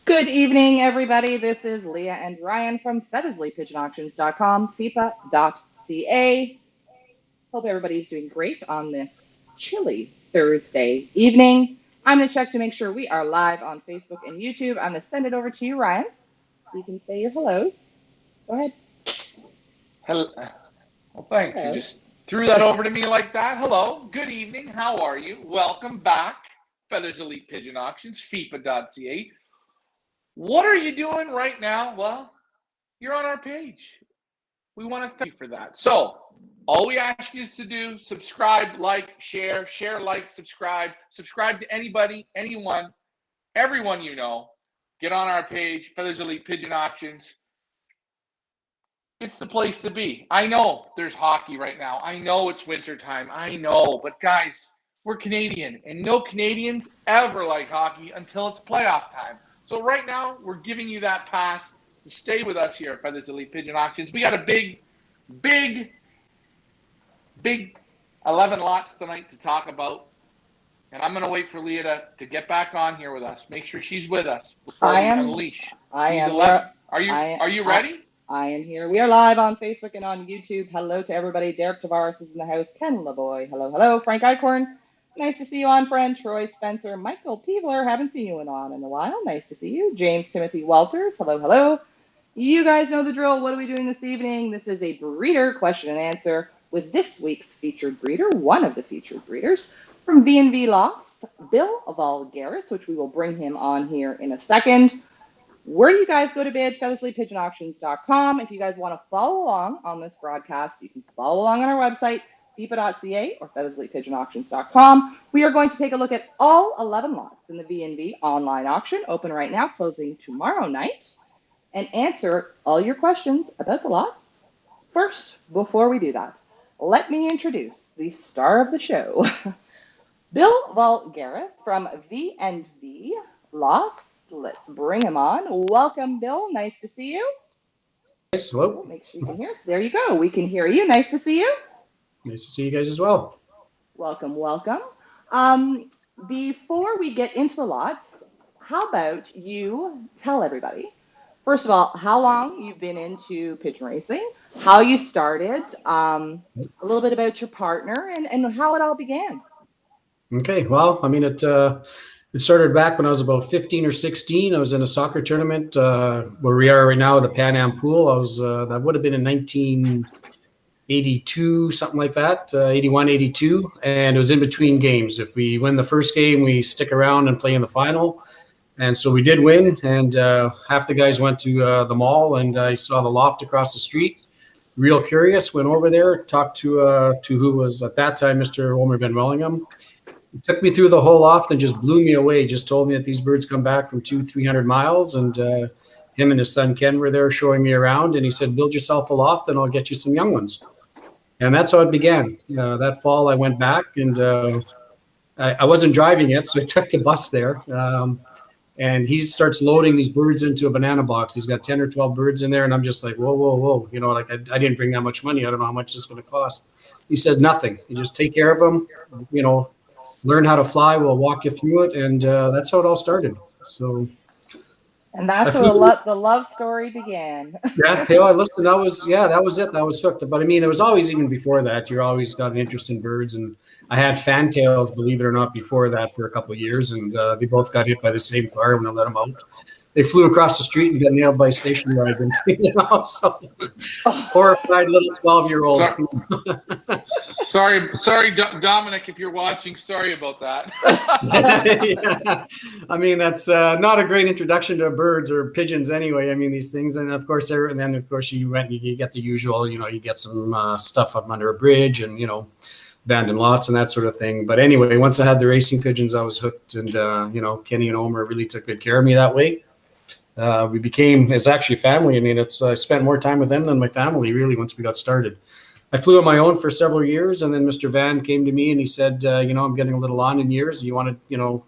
Good evening, everybody. This is Leah and Ryan from Pigeonauctions.com, Fepa.Ca. Hope everybody's doing great on this chilly Thursday evening. I'm going to check to make sure we are live on Facebook and YouTube. I'm going to send it over to you, Ryan, so you can say your hellos. Go ahead. Hello. Well, thanks. Hello. You just threw that over to me like that. Hello. Good evening. How are you? Welcome back. Feathers Elite Pigeon Auctions, Fepa.Ca. What are you doing right now? Well, you're on our page. We want to thank you for that. So, all we ask you is to do, subscribe, like, share, like, subscribe to anybody, anyone, everyone you know. Get on our page, Feathers Elite Pigeon Auctions. It's the place to be. I know there's hockey right now. I know it's wintertime. I know. But guys, we're Canadian, and no Canadians ever like hockey until it's playoff time. So right now, we're giving you that pass to stay with us here at Feathers Elite Pigeon Auctions. We got a big 11 lots tonight to talk about. And I'm going to wait for Leah to get back on here with us. Make sure she's with us before we unleash these 11. Are you ready? I am here. We are live on Facebook and on YouTube. Hello to everybody. Derek Tavares is in the house. Ken LaBoy. Hello. Frank Eichhorn. Nice to see you on, friend. Troy Spencer. Michael Peevler. Haven't seen you in a while. Nice to see you. James Timothy Walters. Hello. You guys know the drill. What are we doing this evening? This is a breeder question and answer with this week's featured breeder, one of the featured breeders from B&V Lofts, Bill Vulgaris, which we will bring him on here in a second. Where do you guys go to bid? FeathersLeePigeonAuctions.com. If you guys want to follow along on this broadcast, you can follow along on our website, Fepa.Ca or FeathersLeePigeonAuctions.com. We are going to take a look at all 11 lots in the B&V online auction, open right now, closing tomorrow night, and answer all your questions about the lots. First, before we do that, let me introduce the star of the show, Bill Vulgaris from V&V Lofts. Let's bring him on. Welcome, Bill. Nice to see you. Nice. Hello. Make sure you can hear us. There you go. We can hear you. Nice to see you. Nice to see you guys as well. Welcome. Before we get into the lots, how about you tell everybody, first of all, how long you've been into pigeon racing, how you started, a little bit about your partner, and how it all began. Okay. Well, I mean, it started back when I was about 15 or 16. I was in a soccer tournament where we are right now, the Pan Am pool. That would have been in 1982, something like that, 81, 82. And it was in between games. If we win the first game, we stick around and play in the final. And so we did win. And half the guys went to the mall, and I saw the loft across the street. Real curious, went over there, talked to who was at that time Mr. Omer Ben Wellingham. He took me through the whole loft and just blew me away. Just told me that these birds come back from 200-300 miles, and him and his son Ken were there showing me around. And he said, "Build yourself a loft, and I'll get you some young ones." And that's how it began. That fall, I went back, and I wasn't driving it, so I took the bus there. And he starts loading these birds into a banana box. He's got 10 or 12 birds in there, and I'm just like, whoa. You know, like I didn't bring that much money. I don't know how much this is going to cost. He said, nothing. You just take care of them, you know, learn how to fly. We'll walk you through it. And that's how it all started. So. And that's how the love story began. Listen, that was it. That was hooked. But I mean, it was always, even before that, you're always got an interest in birds. And I had fantails, believe it or not, before that for a couple of years. And they both got hit by the same car when I let them out. They flew across the street and got nailed by a station wagon. You know, so horrified little 12-year-old. Sorry, Dominic, if you're watching. Sorry about that. Yeah. I mean, that's not a great introduction to birds or pigeons, anyway. I mean, these things, and of course, you went and you get the usual. You know, you get some stuff up under a bridge, and you know, abandoned lots and that sort of thing. But anyway, once I had the racing pigeons, I was hooked, and you know, Kenny and Omer really took good care of me that way. It's actually family. I mean, I spent more time with them than my family, really, once we got started. I flew on my own for several years, and then Mr. Van came to me and he said, you know, I'm getting a little on in years. Do you want to, you know,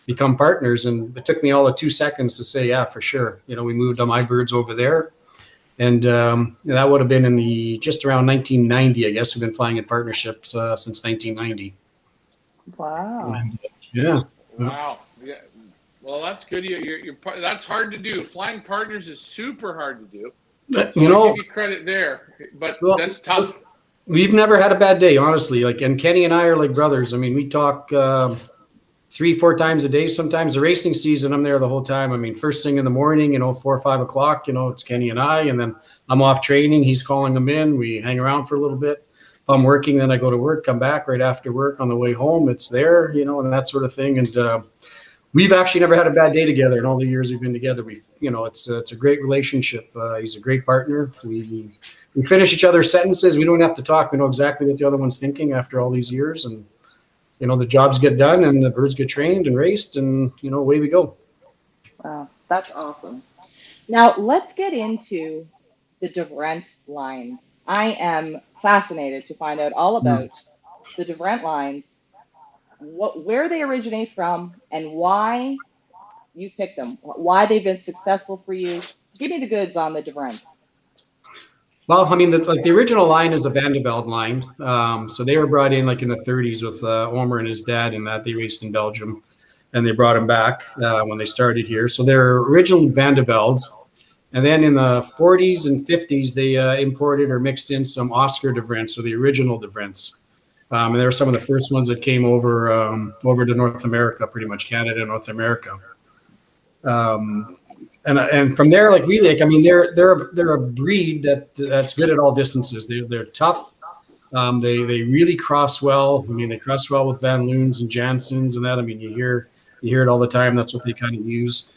become partners? And it took me all of 2 seconds to say, yeah, for sure. You know, we moved on my birds over there. And that would have been in just around 1990, I guess. We've been flying in partnerships since 1990. Wow. Yeah. Wow. Well, that's good. That's hard to do. Flying partners is super hard to do. You So I know, give you credit there, but well, that's tough. we've never had a bad day, honestly. Like, and Kenny and I are like brothers. I mean, we talk 3, 4 times a day. Sometimes the racing season, I'm there the whole time. I mean, first thing in the morning, 4 or 5 o'clock, it's Kenny and I, and then I'm off training. He's calling them in. We hang around for a little bit. If I'm working, then I go to work, come back right after work on the way home. It's there, and that sort of thing. And we've actually never had a bad day together in all the years we've been together. It's a great relationship. He's a great partner. We finish each other's sentences. We don't have to talk. We know exactly what the other one's thinking after all these years, and the jobs get done and the birds get trained and raced, and away we go. Wow, that's awesome. Now let's get into the different lines. I am fascinated to find out all about the different lines, where they originate from, and why you've picked them, why they've been successful for you. Give me the goods on the difference. Well, I mean, the original line is a Vandeveld line. So they were brought in like in the 30s with Omer and his dad, and that they raced in Belgium, and they brought him back when they started here. So they're originally Vandevelds. And then in the 40s and 50s, they imported or mixed in some Oscar Devrents, so the original Devrents. And they were some of the first ones that came over to North America, pretty much Canada and North America. And from there, like really, like I mean, they're a breed that's good at all distances. They're tough. They really cross well. I mean, they cross well with Van Loons and Jansons and that. I mean, you hear it all the time. That's what they kind of use.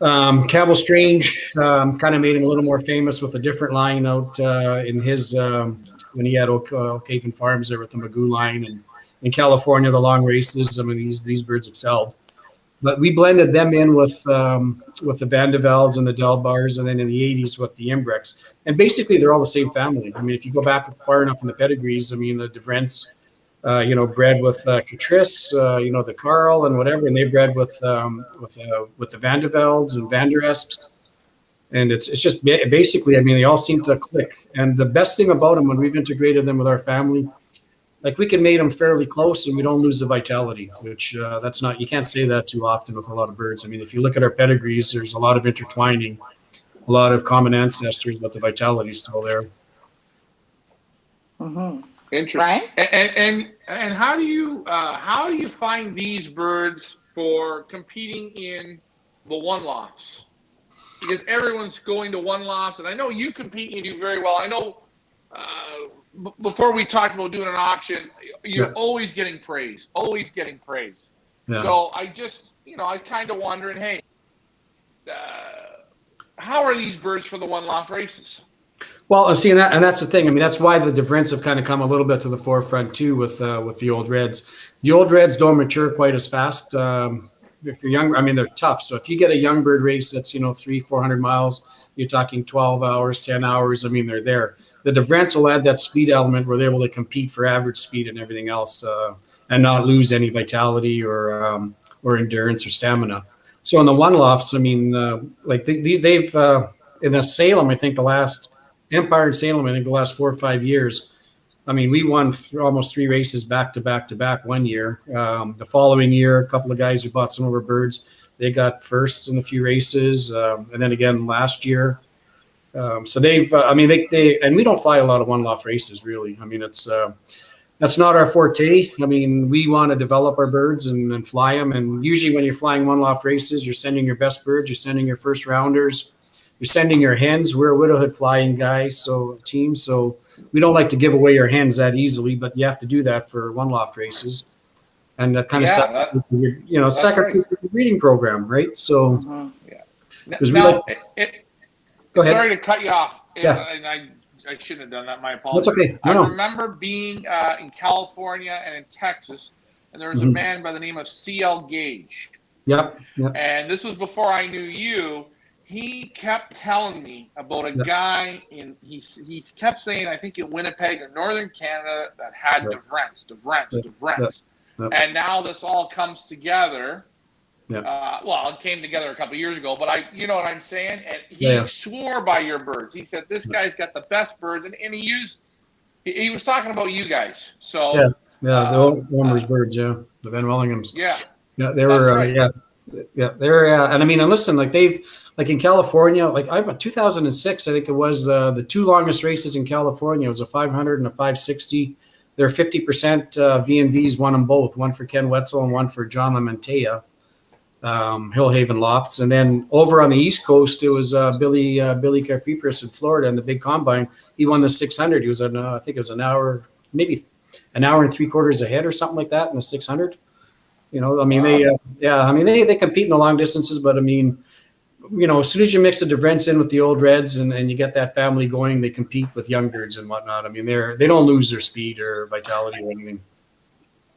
Cabell Strange kind of made him a little more famous with a different line out in his when he had Oak Haven Farms there with the Magoo line, and in California the long races. I mean, these birds excelled. But we blended them in with the Vandevelds and the Delbars, and then in the 80s with the Imbrex. And basically, they're all the same family. I mean, if you go back far enough in the pedigrees, I mean, the Devrents, bred with Catrice, the Carl and whatever, and they bred with the Vandevelds and Vanderesps. And it's just basically, I mean, they all seem to click. And the best thing about them, when we've integrated them with our family, like we can mate them fairly close and we don't lose the vitality, which you can't say that too often with a lot of birds. I mean, if you look at our pedigrees, there's a lot of intertwining, a lot of common ancestors, but the vitality is still there. Mm-hmm. Interesting. Right? And how do you find these birds for competing in the one lofts? Because everyone's going to one lofts, and I know you compete and you do very well. I know. Before we talked about doing an auction, you're always getting praise. Yeah. So I just, I was kind of wondering, hey, how are these birds for the one loft races? Well, see, and that's the thing. I mean, that's why the Devrents have kind of come a little bit to the forefront too with the old Reds. The old Reds don't mature quite as fast. If you're young, I mean, they're tough. So if you get a young bird race that's 300-400 miles, you're talking 12 hours, 10 hours. I mean, they're there. The Devrents will add that speed element where they're able to compete for average speed and everything else, and not lose any vitality or endurance or stamina. So in the one lofts, I mean, they've in the Salem, I think the last Empire in Salem, I think the last 4 or 5 years. I mean, we won almost 3 races back to back one year. The following year, a couple of guys who bought some of our birds, they got firsts in a few races, and then again last year. So they've, they and we don't fly a lot of one loft races really. I mean, that's not our forte. I mean, we want to develop our birds and fly them. And usually, when you're flying one loft races, you're sending your best birds, you're sending your first rounders. You're sending your hens. We're a widowhood flying guys, so we don't like to give away our hens that easily, but you have to do that for one loft races, and that kind of sacrifices the breeding program, right? So, because go ahead. Sorry to cut you off. And I shouldn't have done that. My apologies. That's okay. I remember being in California and in Texas, and there was a man by the name of C.L. Gage. Yep. And this was before I knew you. He kept telling me about a guy he kept saying, I think in Winnipeg or Northern Canada, that had Devrents. Yep. And now this all comes together. Yep. It came together a couple of years ago, but you know what I'm saying? And he swore by your birds. He said, this guy's got the best birds. And he was talking about you guys. So the Omer's birds, the Van Wellingham's. Yeah. Yeah, they were, Yeah, they're and I mean, and listen, like they've like in California, like I 2006, I think it was the two longest races in California. It was a 500 and a 560. They're 50% V&Vs, won them both, one for Ken Wetzel and one for John Lamantea, Hillhaven Lofts. And then over on the East Coast, it was Billy Carpipris in Florida in the big combine. He won the 600. He was I think it was maybe an hour and 3/4 ahead or something like that in the 600. You know, I mean, Wow. I mean, they compete in the long distances, but I mean, you know, as soon as you mix the DeVrents in with the old Reds and you get that family going, they compete with young birds and whatnot. I mean, they don't lose their speed or vitality or anything.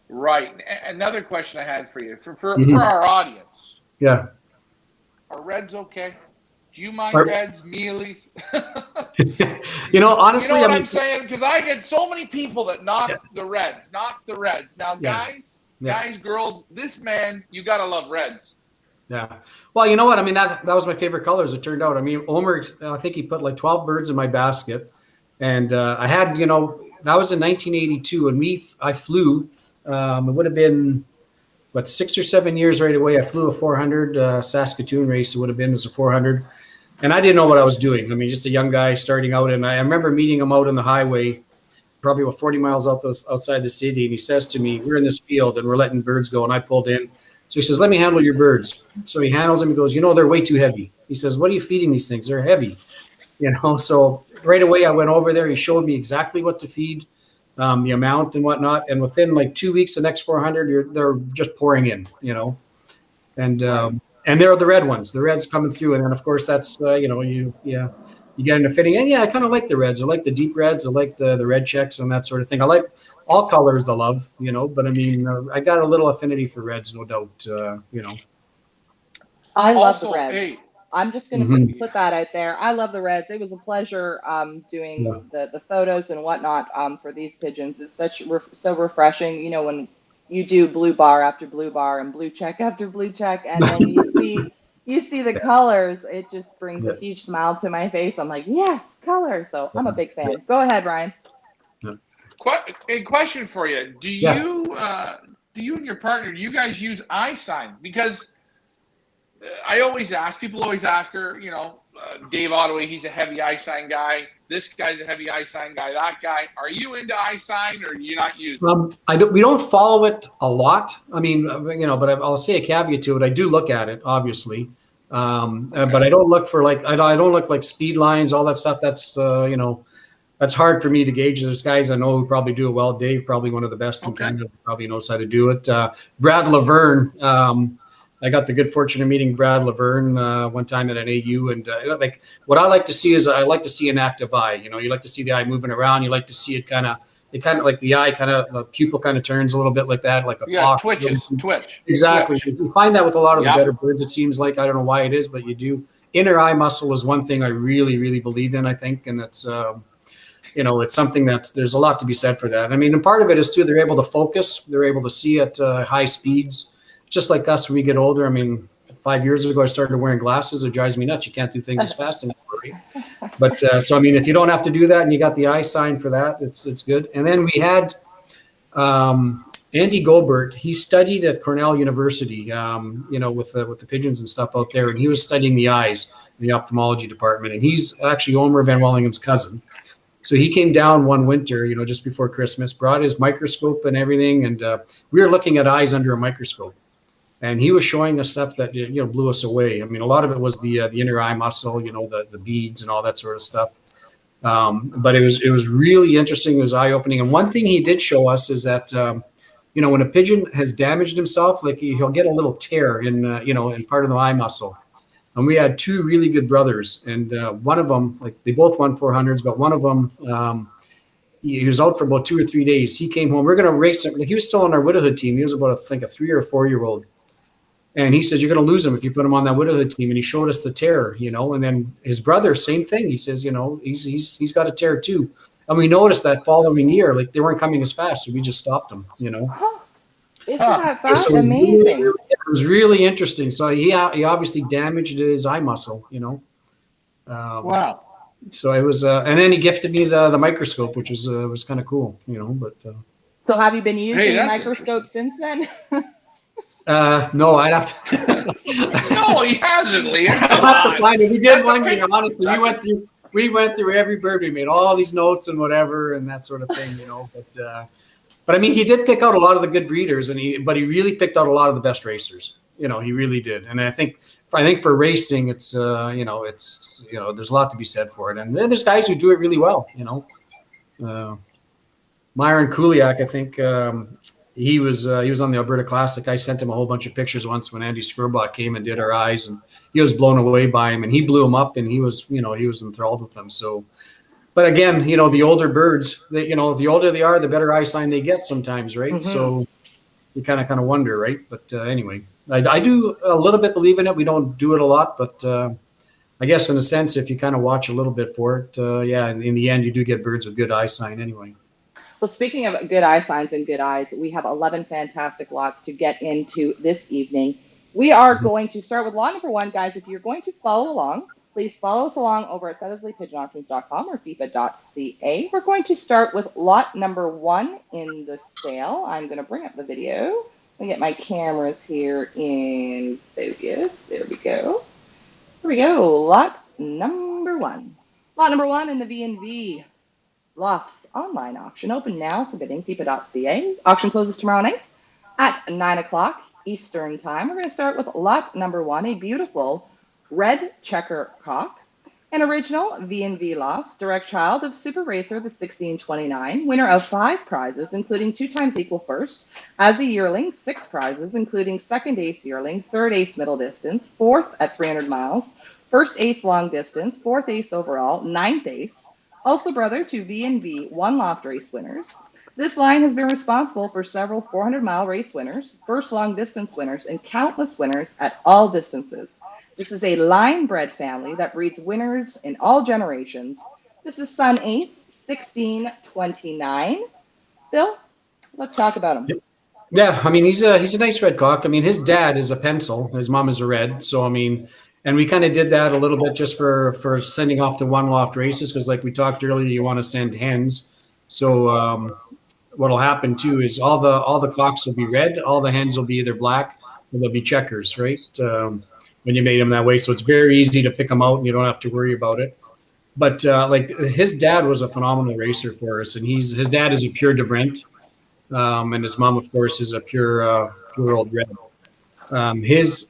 Right. Another question I had for you for Mhm. our audience: Yeah. are Reds okay? Do you mind Reds, Mealies? You know, You know honestly, I what mean, I'm saying? Because I get so many people that knock the Reds. Now, yeah, yeah. guys, girls, this man, you gotta love Reds. Yeah. Well, you know what? I mean, that was my favorite color as it turned out. I mean, Omer, I think he put like 12 birds in my basket. And I had, you know, that was in 1982. And I flew, it would have been, what, 6 or 7 years right away. I flew a 400 Saskatoon race. It would have been, it was a 400. And I didn't know what I was doing. I mean, just a young guy starting out. And I remember meeting him out on the highway, probably about 40 miles outside the city. And he says to me, we're in this field and we're letting birds go. And I pulled in. So he says, let me handle your birds. So he handles them. He goes, you know, they're way too heavy. He says, what are you feeding these things? They're heavy. You know, so right away I went over there. He showed me exactly what to feed, the amount and whatnot. And within like 2 weeks, the next 400, they're just pouring in, you know. And they're the red ones. The reds coming through, and then of course that's you know you get into fitting. And yeah, I kind of like the reds. I like the deep reds. I like the red checks and that sort of thing. I like all colors. I love, you know. But I mean, I got a little affinity for reds, no doubt. You know. I love the Also, Reds. hey, I'm just going to put that out there. I love the Reds. It was a pleasure doing Yeah. the photos and whatnot for these pigeons. It's so refreshing. You know, when you do blue bar after blue bar and blue check after blue check, and then you see the colors, it just brings Yeah. a huge smile to my face. I'm like, yes, color. So I'm a big Yeah. fan. Go ahead, Ryan. a question for you: Yeah. Do you and your partner, do you guys use eye sign? Because I always ask, people always ask her, you know, Dave Ottaway, he's a heavy eye sign guy. This guy's a heavy eye sign guy. That guy. Are you into eye sign, or do you not use it? We don't follow it a lot. I mean, you know, but I'll say a caveat to it. I do look at it, obviously, but I don't look for like I don't look like speed lines, all that stuff. That's you know, that's hard for me to gauge. There's guys I know who probably do it well. Dave, probably one of the best in Canada, probably knows how to do it. Brad Laverne. I got the good fortune of meeting Brad Laverne one time at an AU, and like what I like to see is I like to see an active eye. You know, you like to see the eye moving around. You like to see it kind of like the eye the pupil kind of turns a little bit like that, like a clock. Twitch. Exactly. Twitch. You find that with a lot of the better birds. It seems like, I don't know why it is, but you do. Inner eye muscle is one thing I really, really believe in. I think, and it's you know, it's something that there's a lot to be said for that. I mean, and part of it is too, they're able to focus. They're able to see at high speeds. Just like us when we get older. I mean, 5 years ago, I started wearing glasses. It drives me nuts. You can't do things as fast anymore, right? But so, I mean, if you don't have to do that and you got the eye sign for that, it's good. And then we had Andy Gobert. He studied at Cornell University, you know, with the pigeons and stuff out there. And he was studying the eyes in the ophthalmology department. And he's actually Omer Van Wellingham's cousin. So he came down one winter, you know, just before Christmas, brought his microscope and everything. And we were looking at eyes under a microscope. And he was showing us stuff that, you know, blew us away. I mean, a lot of it was the inner eye muscle, you know, the beads and all that sort of stuff. But it was really interesting. It was eye opening. And one thing he did show us is that, you know, when a pigeon has damaged himself, like he'll get a little tear in, you know, in part of the eye muscle. And we had two really good brothers, and one of them, like they both won 400s, but one of them, he was out for about 2 or 3 days. He came home. We're going to race him. Like he was still on our widowhood team. He was about, I think, a 3 or 4 year old. And he says, you're going to lose him if you put him on that widowhood team. And he showed us the tear, you know. And then his brother, same thing. He says, you know, he's got a tear too. And we noticed that following year, like they weren't coming as fast, so we just stopped them, you know. Huh. Isn't that So amazing? it was really interesting. So he obviously damaged his eye muscle, you know. Wow. So it was, and then he gifted me the microscope, which was kind of cool, you know. But so have you been using the microscope since then? No, I'd have to. No, he hasn't, Leah. Come I'd have to on. find it. We did That's a one pic- year. Honestly, we went through every bird. We made all these notes and whatever and that sort of thing, you know. But I mean, he did pick out a lot of the good breeders, but he really picked out a lot of the best racers. You know, he really did. And I think for racing, it's there's a lot to be said for it. And there's guys who do it really well. You know, Myron Kuliak, I think he was on the Alberta Classic. I sent him a whole bunch of pictures once when Andy Scurbach came and did our eyes, and he was blown away by him, and he blew him up, and he was enthralled with them. So. But again, you know, the older birds, the older they are, the better eye sign they get sometimes, right? Mm-hmm. So you kind of wonder, right? But anyway, I do a little bit believe in it. We don't do it a lot, but I guess in a sense, if you kind of watch a little bit for it, in the end, you do get birds with good eye sign anyway. Well, speaking of good eye signs and good eyes, we have 11 fantastic lots to get into this evening. We are going to start with lot number 1, guys. If you're going to follow along, please follow us along over at feathersleypigeonauctions.com or Fepa.Ca. We're going to start with lot number 1 in the sale. I'm going to bring up the video. Let me get my cameras here in focus. There we go. Here we go. Lot number 1. Lot number 1 in the V&V Lofts online auction. Open now for bidding. Fepa.Ca. Auction closes tomorrow night at 9 o'clock Eastern Time. We're going to start with lot number 1, a beautiful red checker cock, an original V&V Lofts, direct child of Super Racer the 1629, winner of 5 prizes, including 2 times equal first, as a yearling, 6 prizes, including second ace yearling, third ace middle distance, 4th at 300 miles, first ace long distance, 4th ace overall, 9th ace, also brother to V&V One Loft race winners. This line has been responsible for several 400-mile race winners, first long distance winners, and countless winners at all distances. This is a line-bred family that breeds winners in all generations. This is Son Ace 1629. Bill, let's talk about him. Yeah, I mean, he's a nice red cock. I mean, his dad is a pencil. His mom is a red. So, I mean, and we kind of did that a little bit just for sending off to one loft races because, like we talked earlier, you want to send hens. So what'll happen too is all the cocks will be red, all the hens will be either black or they'll be checkers, right? When you made them that way, so it's very easy to pick them out and you don't have to worry about it. But like his dad was a phenomenal racer for us, and his dad is a pure de Brent, and his mom, of course, is a pure old red.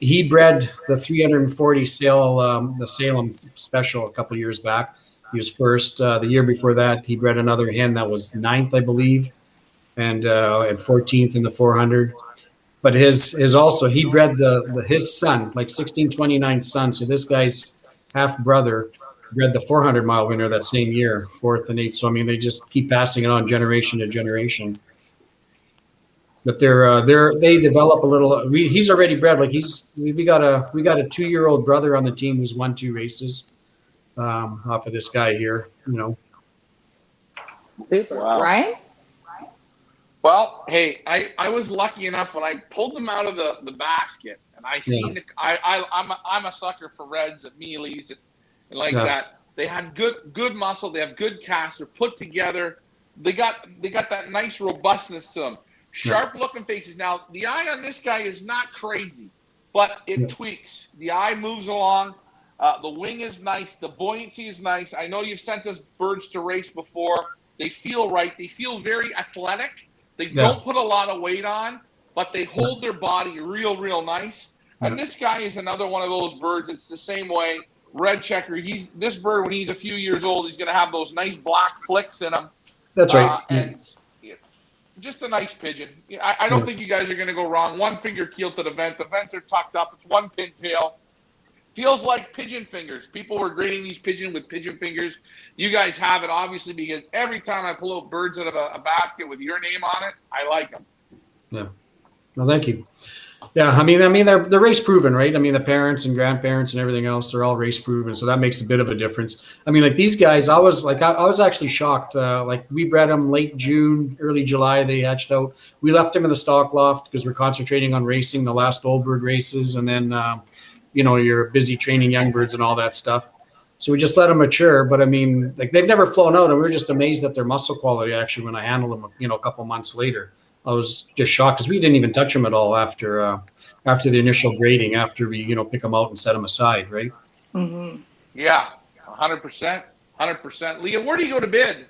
He bred the 340 the Salem special a couple years back. He was first. The year before that, he bred another hen that was 9th, I believe, and 14th in the 400. But his also he bred his son, like 1629 son. So this guy's half brother bred the 400-mile winner that same year, 4th and 8th. So I mean, they just keep passing it on generation to generation. But they develop a little. He's already bred. Like we got a 2-year-old brother on the team who's won 2 races off of this guy here. You know. Super. Wow. Ryan? Well, hey, I was lucky enough when I pulled them out of the basket, and I seen I'm a sucker for reds at mealies and like that. They had good muscle. They have good cast. They're put together. They got that nice robustness to them. Sharp looking faces. Now the eye on this guy is not crazy, but it tweaks. The eye moves along. The wing is nice. The buoyancy is nice. I know you've sent us birds to race before. They feel right. They feel very athletic. They don't put a lot of weight on, but they hold their body real nice. And this guy is another one of those birds. It's the same way. Red checker. This bird, when he's a few years old, he's going to have those nice black flicks in him. That's right. And just a nice pigeon. I don't think you guys are going to go wrong. 1 finger keel to the vent. The vents are tucked up. It's 1 pintail. Feels like pigeon fingers. People were grading these pigeon with pigeon fingers. You guys have it, obviously, because every time I pull out birds out of a basket with your name on it, I like them. Yeah. Well, thank you. Yeah, I mean, they're race proven, right? I mean, the parents and grandparents and everything else, they're all race proven, so that makes a bit of a difference. I mean, like these guys, I was actually shocked. Like we bred them late June, early July. They hatched out. We left them in the stock loft because we're concentrating on racing the last old bird races, and then you're busy training young birds and all that stuff. So we just let them mature. But I mean, like they've never flown out, and we were just amazed at their muscle quality actually when I handled them, a couple months later. I was just shocked because we didn't even touch them at all after the initial grading, after we pick them out and set them aside, right? Mm-hmm. Yeah, 100%, 100%. Leah, where do you go to bid?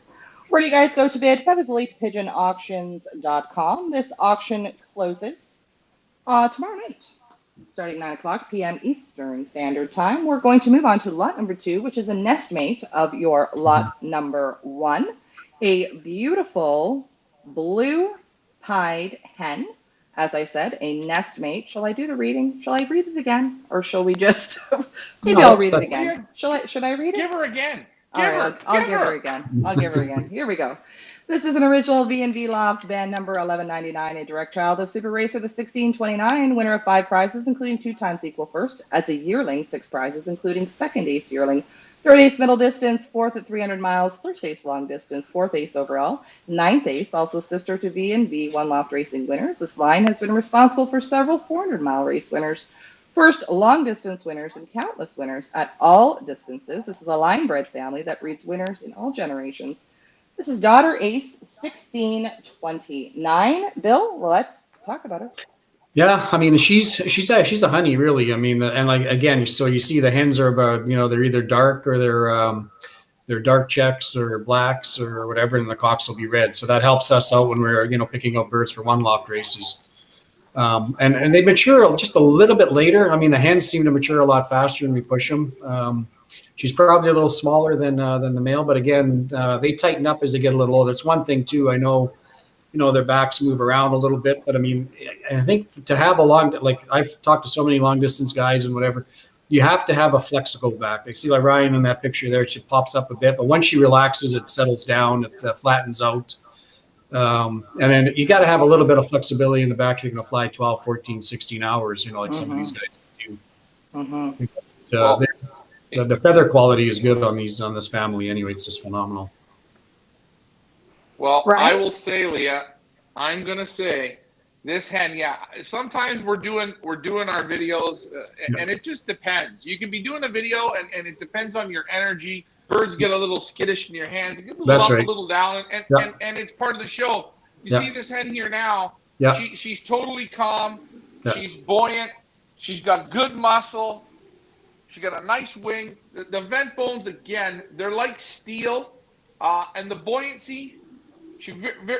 Where do you guys go to bid? Featherselitepigeonauctions.com. This auction closes tomorrow night, starting 9 o'clock p.m. Eastern Standard Time. We're going to move on to lot number 2, which is a nestmate of your lot number 1. A beautiful blue pied hen. As I said, a nestmate. Shall I do the reading? Shall I read it again? Or shall we just, maybe No, I'll read it that's again. Should I read it? Give her again. All right, I'll give her again. I'll give her again. Here we go. This is an original V&V Lofts band number 1199, a direct child of Super Racer the 1629, winner of 5 prizes, including 2 times equal first. As a yearling, 6 prizes, including second ace yearling, third ace middle distance, fourth at 300 miles, first ace long distance, fourth ace overall, ninth ace, also sister to V&V One Loft Racing winners. This line has been responsible for several 400-mile race winners. First, long distance winners and countless winners at all distances. This is a line bred family that breeds winners in all generations. This is daughter ace 1629. Bill, let's talk about her. Yeah, I mean she's a honey, really. I mean, and like again, so you see the hens are about they're either dark or they're dark checks or blacks or whatever, and the cocks will be red. So that helps us out when we're picking out birds for one loft races. And they mature just a little bit later. I mean, the hens seem to mature a lot faster when we push them. She's probably a little smaller than the male, but again, they tighten up as they get a little older. It's one thing too. I know, their backs move around a little bit, but I mean, I think to have a like I've talked to so many long distance guys and whatever, you have to have a flexible back. I see like Ryan in that picture there, she pops up a bit, but once she relaxes, it settles down, it flattens out. And then you got to have a little bit of flexibility in the back. You're going to fly 12, 14, 16 hours, like some of these guys do. The feather quality is good on this family anyway. It's just phenomenal. Well, right. I will say, Leah, I'm going to say this hen, yeah, sometimes we're doing our videos and it just depends. You can be doing a video and it depends on your energy. Birds get a little skittish in your hands, get a little up, a little down, and it's part of the show. You see this hen here now. She's totally calm. She's buoyant. She's got good muscle. She got a nice wing. The vent bones, again, they're like steel. And the buoyancy,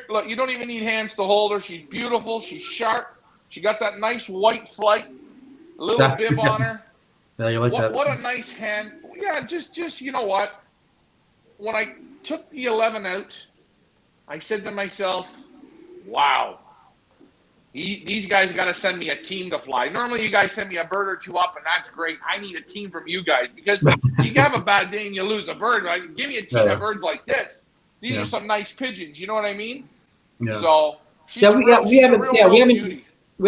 look, you don't even need hands to hold her. She's beautiful. She's sharp. She got that nice white flight, a little bib on her. Yeah, you like that. What a nice hen. Yeah, just you know what? When I took the 11 out, I said to myself, wow, these guys got to send me a team to fly. Normally you guys send me a bird or 2 up, and that's great. I need a team from you guys because you have a bad day and you lose a bird. Right? Give me a team of birds like this. These are some nice pigeons. You know what I mean? Yeah. So we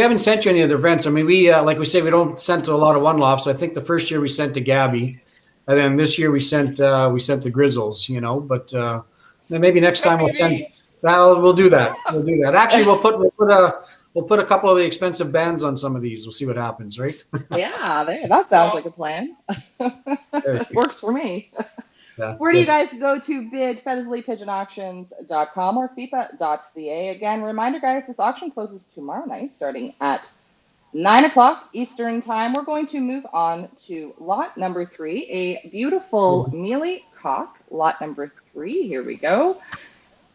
haven't sent you any of the events. I mean, we like we say, we don't send to a lot of one lofts. I think the first year we sent to Gabby, and then this year we sent the Grizzles. But then maybe next time we'll send. We'll do that. We'll do that. Actually, we'll put a couple of the expensive bands on some of these. We'll see what happens, right? Yeah, that sounds like a plan. Works for me. Yeah, where do you guys go to bid? Featherselitepigeonauctions.com or Fepa.Ca. Again, reminder, guys, this auction closes tomorrow night, starting at 9 o'clock Eastern Time. We're going to move on to lot number 3, a beautiful mealy cock. Lot number 3. Here we go.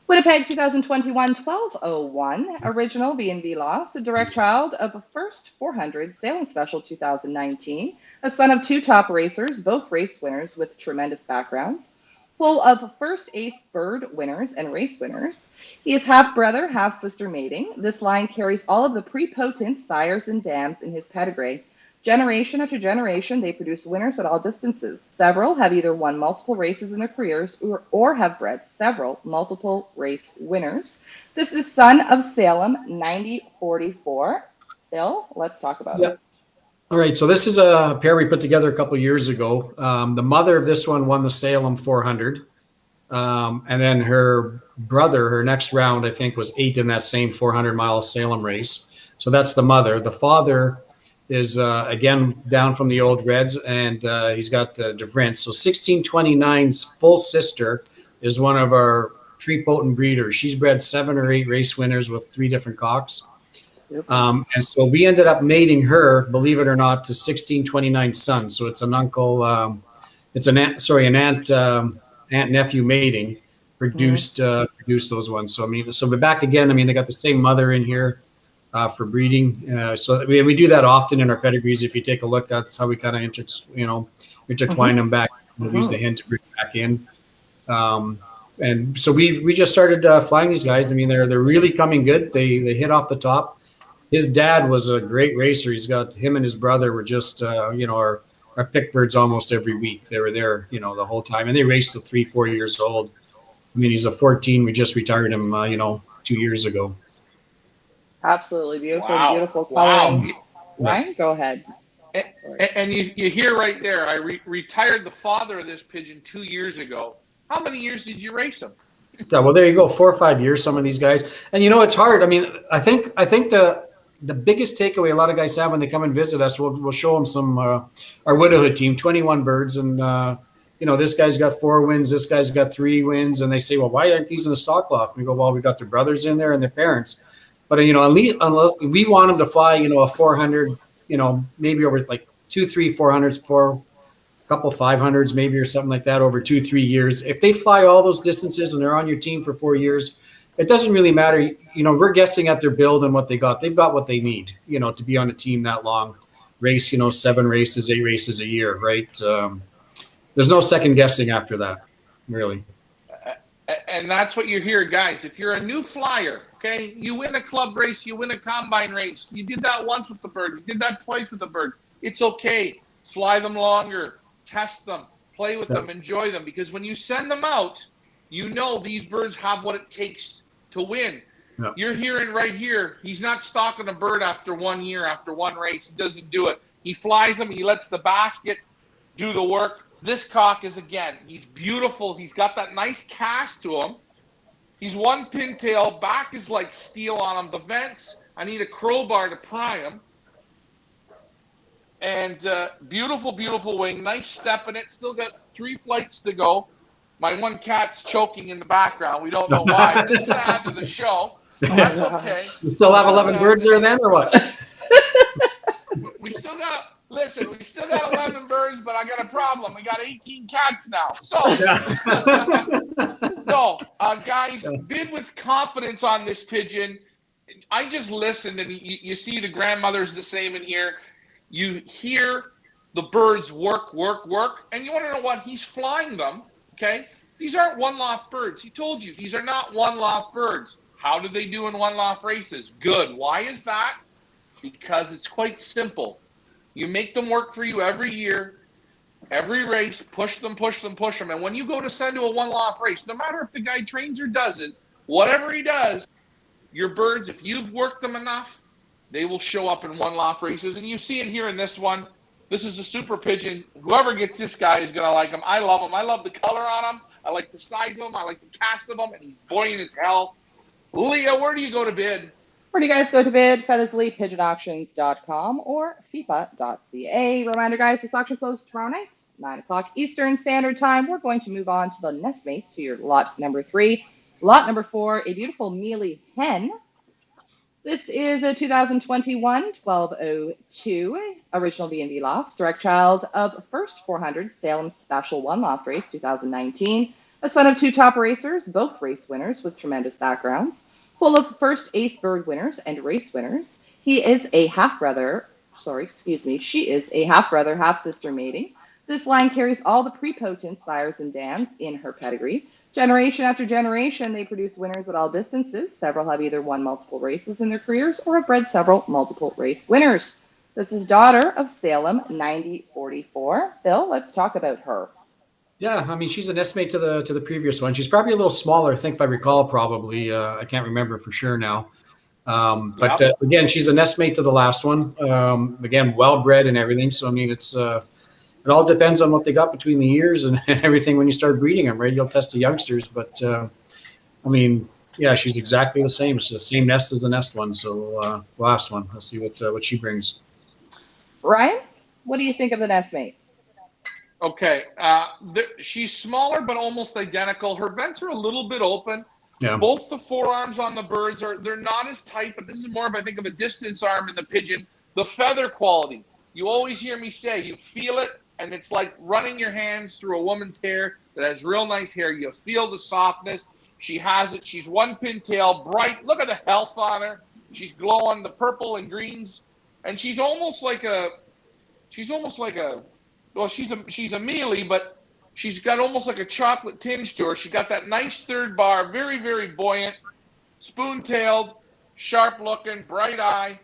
Winnipeg 2021 1201, original V&V Lofts, a direct child of the first 400 Salem Special 2019, a son of 2 top racers, both race winners with tremendous backgrounds, full of first ace bird winners and race winners. He is half brother, half sister mating. This line carries all of the prepotent sires and dams in his pedigree. Generation after generation, they produce winners at all distances. Several have either won multiple races in their careers or have bred several multiple race winners. This is son of Salem, 9044. Bill, let's talk about it. All right, so this is a pair we put together a couple years ago. The mother of this one won the Salem 400. And then her brother, her next round, I think, was 8th in that same 400-mile Salem race. So that's the mother. The father is, again, down from the old Reds, and he's got DeVrent. So 1629's full sister is one of our three potent breeders. She's bred 7 or 8 race winners with 3 different cocks. Super. And so we ended up mating her, believe it or not, to 1629 sons. So it's an uncle, it's an aunt, sorry, an aunt nephew mating produced those ones. So I mean, so we're back again. I mean, they got the same mother in here for breeding. So we do that often in our pedigrees. If you take a look, that's how we kind of intertwine them back. We'll use the hen to bring back in. And so we just started flying these guys. I mean, they're really coming good. They hit off the top. His dad was a great racer. He's got him and his brother were just our pick birds almost every week. They were there the whole time, and they raced till 3-4 years old. I mean, he's a 14. We just retired him 2 years ago. Absolutely beautiful, Wow. beautiful Wow. coloring. Ryan, go ahead. And you hear right there, I retired the father of this pigeon 2 years ago. How many years did you race him? Yeah, well, there you go, 4 or 5 years. Some of these guys, and it's hard. I mean, I think the biggest takeaway a lot of guys have when they come and visit us, we'll show them some our widowhood team, 21 birds, and this guy's got 4 wins, this guy's got 3 wins, and they say, well, why aren't these in the stock loft? We go, well, we got their brothers in there and their parents, but at least unless we want them to fly, a 400, maybe over like 2, 3, 400s, for a couple 500s maybe or something like that over 2-3 years. If they fly all those distances and they're on your team for 4 years, it doesn't really matter. We're guessing at their build and what they got. They've got what they need, to be on a team that long, race, 7 races, 8 races a year, right? There's no second guessing after that, really. And that's what you're here, guys. If you're a new flyer, okay, you win a club race, you win a combine race. You did that once with the bird. You did that twice with the bird. It's okay. Fly them longer, test them, play with them, enjoy them. Because when you send them out, these birds have what it takes to win. Yeah. You're hearing right here, he's not stalking a bird after 1 year, after one race. He doesn't do it. He flies them. He lets the basket do the work. This cock is, again, he's beautiful. He's got that nice cast to him. He's one pintail. Back is like steel on him. The vents, I need a crowbar to pry him. And beautiful, beautiful wing. Nice step in it. Still got 3 flights to go. My one cat's choking in the background. We don't know why. But it's going to add to the show. That's okay. You still have 11 birds there then, or what? We still got we still got 11 birds, but I got a problem. We got 18 cats now. So, guys, bid with confidence on this pigeon. I just listened, and you see the grandmother's the same in here. You hear the birds work, and you want to know what? He's flying them, okay? These aren't one-loft birds. He told you, these are not one-loft birds. How do they do in one-loft races? Good. Why is that? Because it's quite simple. You make them work for you every year, every race, push them. And when you go to send to a one-loft race, no matter if the guy trains or doesn't, whatever he does, your birds, if you've worked them enough, they will show up in one-loft races. And you see it here in this one. This is a super pigeon. Whoever gets this guy is going to like him. I love him. I love the color on him. I like the size of him. I like the cast of him. And he's buoyant as hell. Leah, where do you go to bid? Where do you guys go to bid? feathersleeppigeonauctions.com or Fepa.Ca. Reminder, guys, this auction closes tomorrow night, 9 o'clock Eastern Standard Time. We're going to move on to the nestmate, to your lot number 3. Lot number 4, a beautiful mealy hen. This is a 2021 1202 original B&B Lofts, direct child of first 400 Salem Special One Loft Race 2019, a son of 2 top racers, both race winners with tremendous backgrounds, full of first ace bird winners and race winners. She is a half-brother, half-sister mating. This line carries all the prepotent sires and dams in her pedigree. Generation after generation, they produce winners at all distances. Several have either won multiple races in their careers or have bred several multiple race winners. This is daughter of Salem 9044. Bill, let's talk about her. Yeah, I mean, she's an nestmate to the previous one. She's probably a little smaller, I think, if I recall, probably. I can't remember for sure now. But again, she's a nestmate to the last one. Again, well-bred and everything. So, I mean, it all depends on what they got between the years and everything when you start breeding them, right? You'll test the youngsters. But, I mean, yeah, she's exactly the same. It's the same nest as the nest one. So, last one. Let's see what she brings. Ryan, what do you think of the nestmate? Okay. She's smaller, but almost identical. Her vents are a little bit open. Yeah. Both the forearms on the birds they're not as tight, but this is more of, I think, of a distance arm in the pigeon. The feather quality, you always hear me say, you feel it, and it's like running your hands through a woman's hair that has real nice hair. You feel the softness. She has it. She's one pintail, bright. Look at the health on her. She's glowing, the purple and greens, and she's almost like a well, she's a mealy, but she's got almost like a chocolate tinge to her. She got that nice third bar, very, very buoyant, spoon-tailed, sharp-looking, bright eye.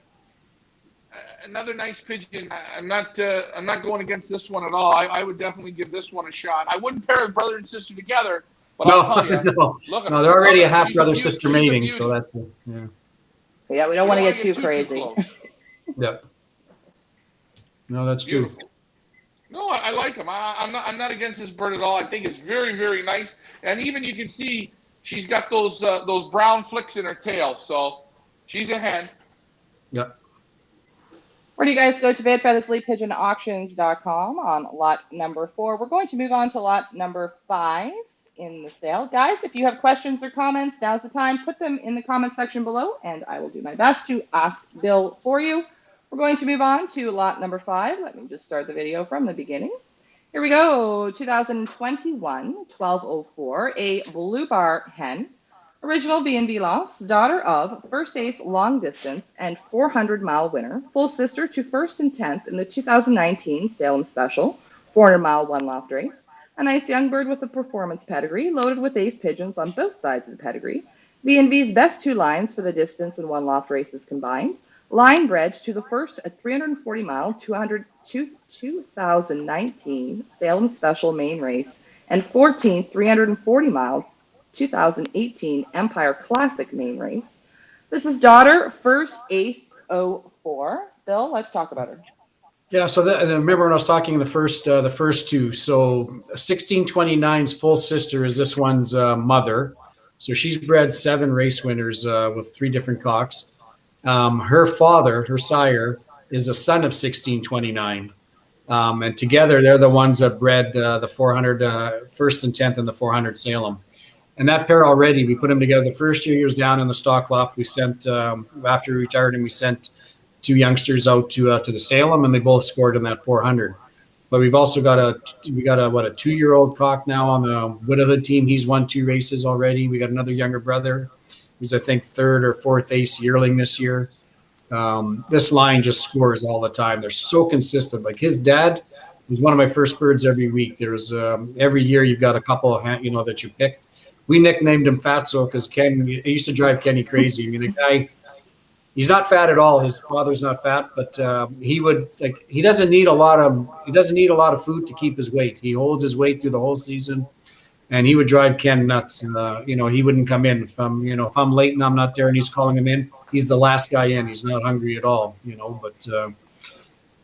Another nice pigeon. I'm not going against this one at all. I would definitely give this one a shot. I wouldn't pair a brother and sister together, but No, I'll tell you, no, they're already a half she's brother sister she's a mating, beauty. so that's yeah. Yeah, we don't want to get too crazy. close. Yeah. No, that's true. Beautiful. No, I like him. I'm not against this bird at all. I think it's very, very nice, and even you can see she's got those brown flicks in her tail, so she's a hen. Yeah. Where do you guys go to bid? feathersleeppigeonauctions.com on lot number 4. We're going to move on to lot number 5 in the sale. Guys, if you have questions or comments, now's the time. Put them in the comment section below, and I will do my best to ask Bill for you. We're going to move on to lot number 5. Let me just start the video from the beginning. Here we go. 2021, 1204, a blue bar hen. Original B&B Lofts, daughter of first ace long distance and 400-mile winner, full sister to first and 10th in the 2019 Salem Special 400-mile one loft race. A nice young bird with a performance pedigree, loaded with ace pigeons on both sides of the pedigree. B&B's best 2 lines for the distance and one loft races combined. Line bred to the first at 340-mile 2019 Salem Special main race and 14th 340-mile 2018 Empire Classic main race. This is daughter first ace 04. Bill, let's talk about her. Yeah, so remember when I was talking the first 2. So 1629's full sister is this one's mother. So she's bred 7 race winners with 3 different cocks. Her father, her sire, is a son of 1629. And together they're the ones that bred the 400 first and 10th in the 400 Salem. And that pair already, we put them together. The first year he was down in the stock loft. We sent, after he retired, and we sent 2 youngsters out to the Salem, and they both scored in that 400. But we've also got a 2-year-old cock now on the Widowhood team. He's won 2 races already. We got another younger brother who's, I think, 3rd or 4th ace yearling this year. This line just scores all the time. They're so consistent. Like his dad was one of my first birds every week. There's every year you've got a couple of that you pick. We nicknamed him Fatso because Ken, it used to drive Kenny crazy. I mean, the guy, he's not fat at all. His father's not fat, but he doesn't need a lot of food to keep his weight. He holds his weight through the whole season, and he would drive Ken nuts. He wouldn't come in if I'm late and I'm not there and he's calling him in. He's the last guy in. He's not hungry at all.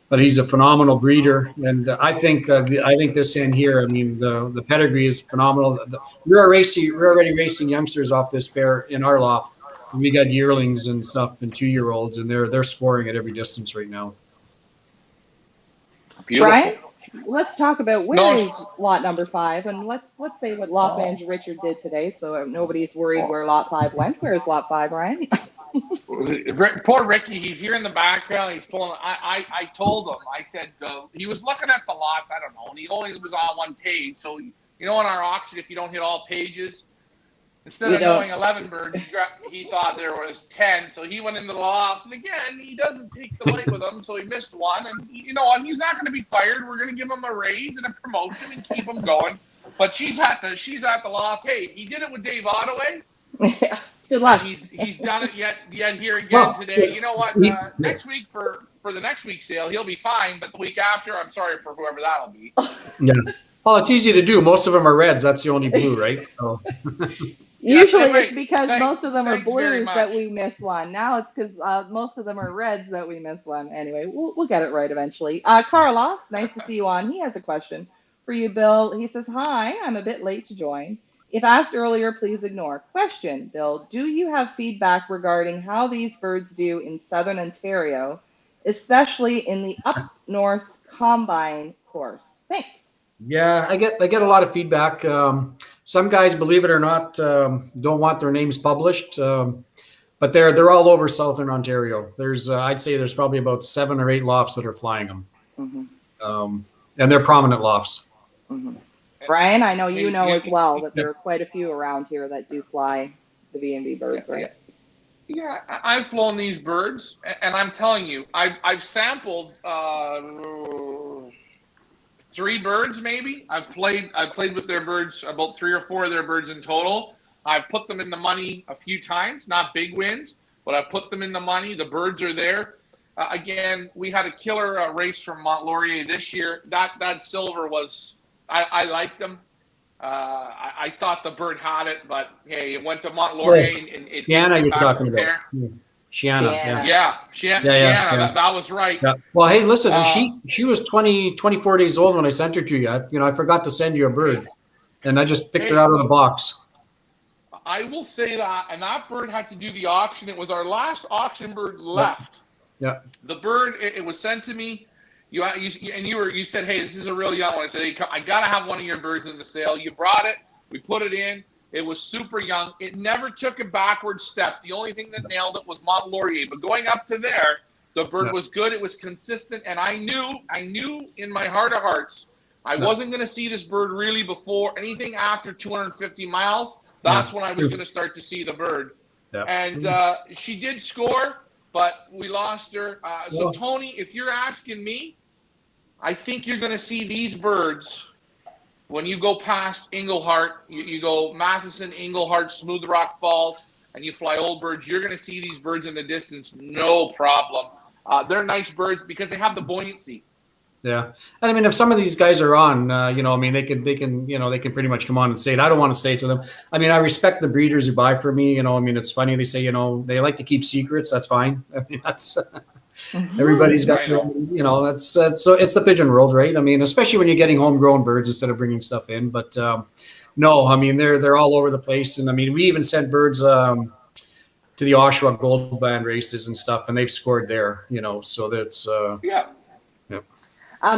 But he's a phenomenal breeder, and I think this hen here. I mean, the pedigree is phenomenal. We're already racing youngsters off this pair in our loft. We got yearlings and stuff and 2-year-olds, and they're scoring at every distance right now. Beautiful. Brian, let's talk about where is lot number 5, and let's say what loft manager Richard did today, so nobody's worried where lot 5 went. Where is lot 5, Brian? Poor Ricky, he's here in the background. He's pulling. I told him. I said he was looking at the lots. I don't know, and he only was on one page. So in our auction, if you don't hit all pages, instead of knowing 11 birds, he thought there was 10. So he went into the loft, and again, he doesn't take the light with him, so he missed one. And he's not going to be fired. We're going to give him a raise and a promotion and keep him going. But she's at the loft. Hey, he did it with Dave Ottaway. Yeah. Good luck. He's done it yet here again today. You know what? Next week for the next week's sale, he'll be fine. But the week after, I'm sorry for whoever that'll be. Yeah. Well, it's easy to do. Most of them are reds. That's the only blue, right? So. Usually it's because most of them are blues that we miss one. Now it's because most of them are reds that we miss one. Anyway, we'll get it right eventually. Carlos, nice to see you on. He has a question for you, Bill. He says, "Hi, I'm a bit late to join. If asked earlier, please ignore. Question, Bill, do you have feedback regarding how these birds do in Southern Ontario, especially in the up north combine course? Thanks." Yeah, I get a lot of feedback. Some guys, believe it or not, don't want their names published, but they're all over Southern Ontario. There's I'd say there's probably about 7 or 8 lofts that are flying them, Hmm. um, and they're prominent lofts. Hmm. Brian, I know you And know as well that Yep. there are quite a few around here that do fly the B&B yeah, birds, yeah, right? yeah, I've flown these birds, and I'm telling you, I've sampled 3 birds maybe. I've played with their birds, about 3 or 4 of their birds in total. I've put them in the money a few times, not big wins, but I've put them in the money. The birds are there. Again, we had a killer race from Mont Laurier this year. That silver was, I liked them. I thought the bird had it, but hey, it went to Mont Oh, Laurier and it didn't Shiana, come you're back from talking about. there. Yeah. Shiana, yeah. Shiana. Yeah, Yeah, Shanna, yeah. that was right. Yeah. Well, hey, listen, and Uh, she was 24 days old when I sent her to you. I forgot to send you a bird, and I just picked her hey, out of the box. I will say that, and that bird had to do the auction. It was our last auction bird Yeah, left. yeah, The bird, it was sent to me. You said, hey, this is a real young one. I said, hey, I gotta have one of your birds in the sale. You brought it. We put it in. It was super young. It never took a backward step. The only thing that nailed it was Mont Laurier. But going up to there, the bird yeah, was good. It was consistent, and I knew in my heart of hearts, I yeah, wasn't gonna see this bird really before anything after 250 miles. yeah. That's when I was gonna start to see the bird. Yeah. And she did score, but we lost her. So, Well, Tony, if you're asking me, I think you're going to see these birds when you go past Englehart. You go Matheson, Englehart, Smooth Rock Falls, and you fly Old Birds. You're going to see these birds in the distance, no problem. They're nice birds because they have the buoyancy. yeah. And I mean, if some of these guys are on, I mean, they can pretty much come on and say it. I don't want to say it to them. I mean, I respect the breeders who buy for me. I mean, it's funny. They say, they like to keep secrets. That's fine. I mean, that's Hmm. everybody's got I their, know. that's so it's the pigeon world, right? I mean, especially when you're getting homegrown birds instead of bringing stuff in. But no, I mean, they're all over the place. And I mean, we even sent birds to the Oshawa Gold Band races and stuff, and they've scored there. So that's Yeah. yeah.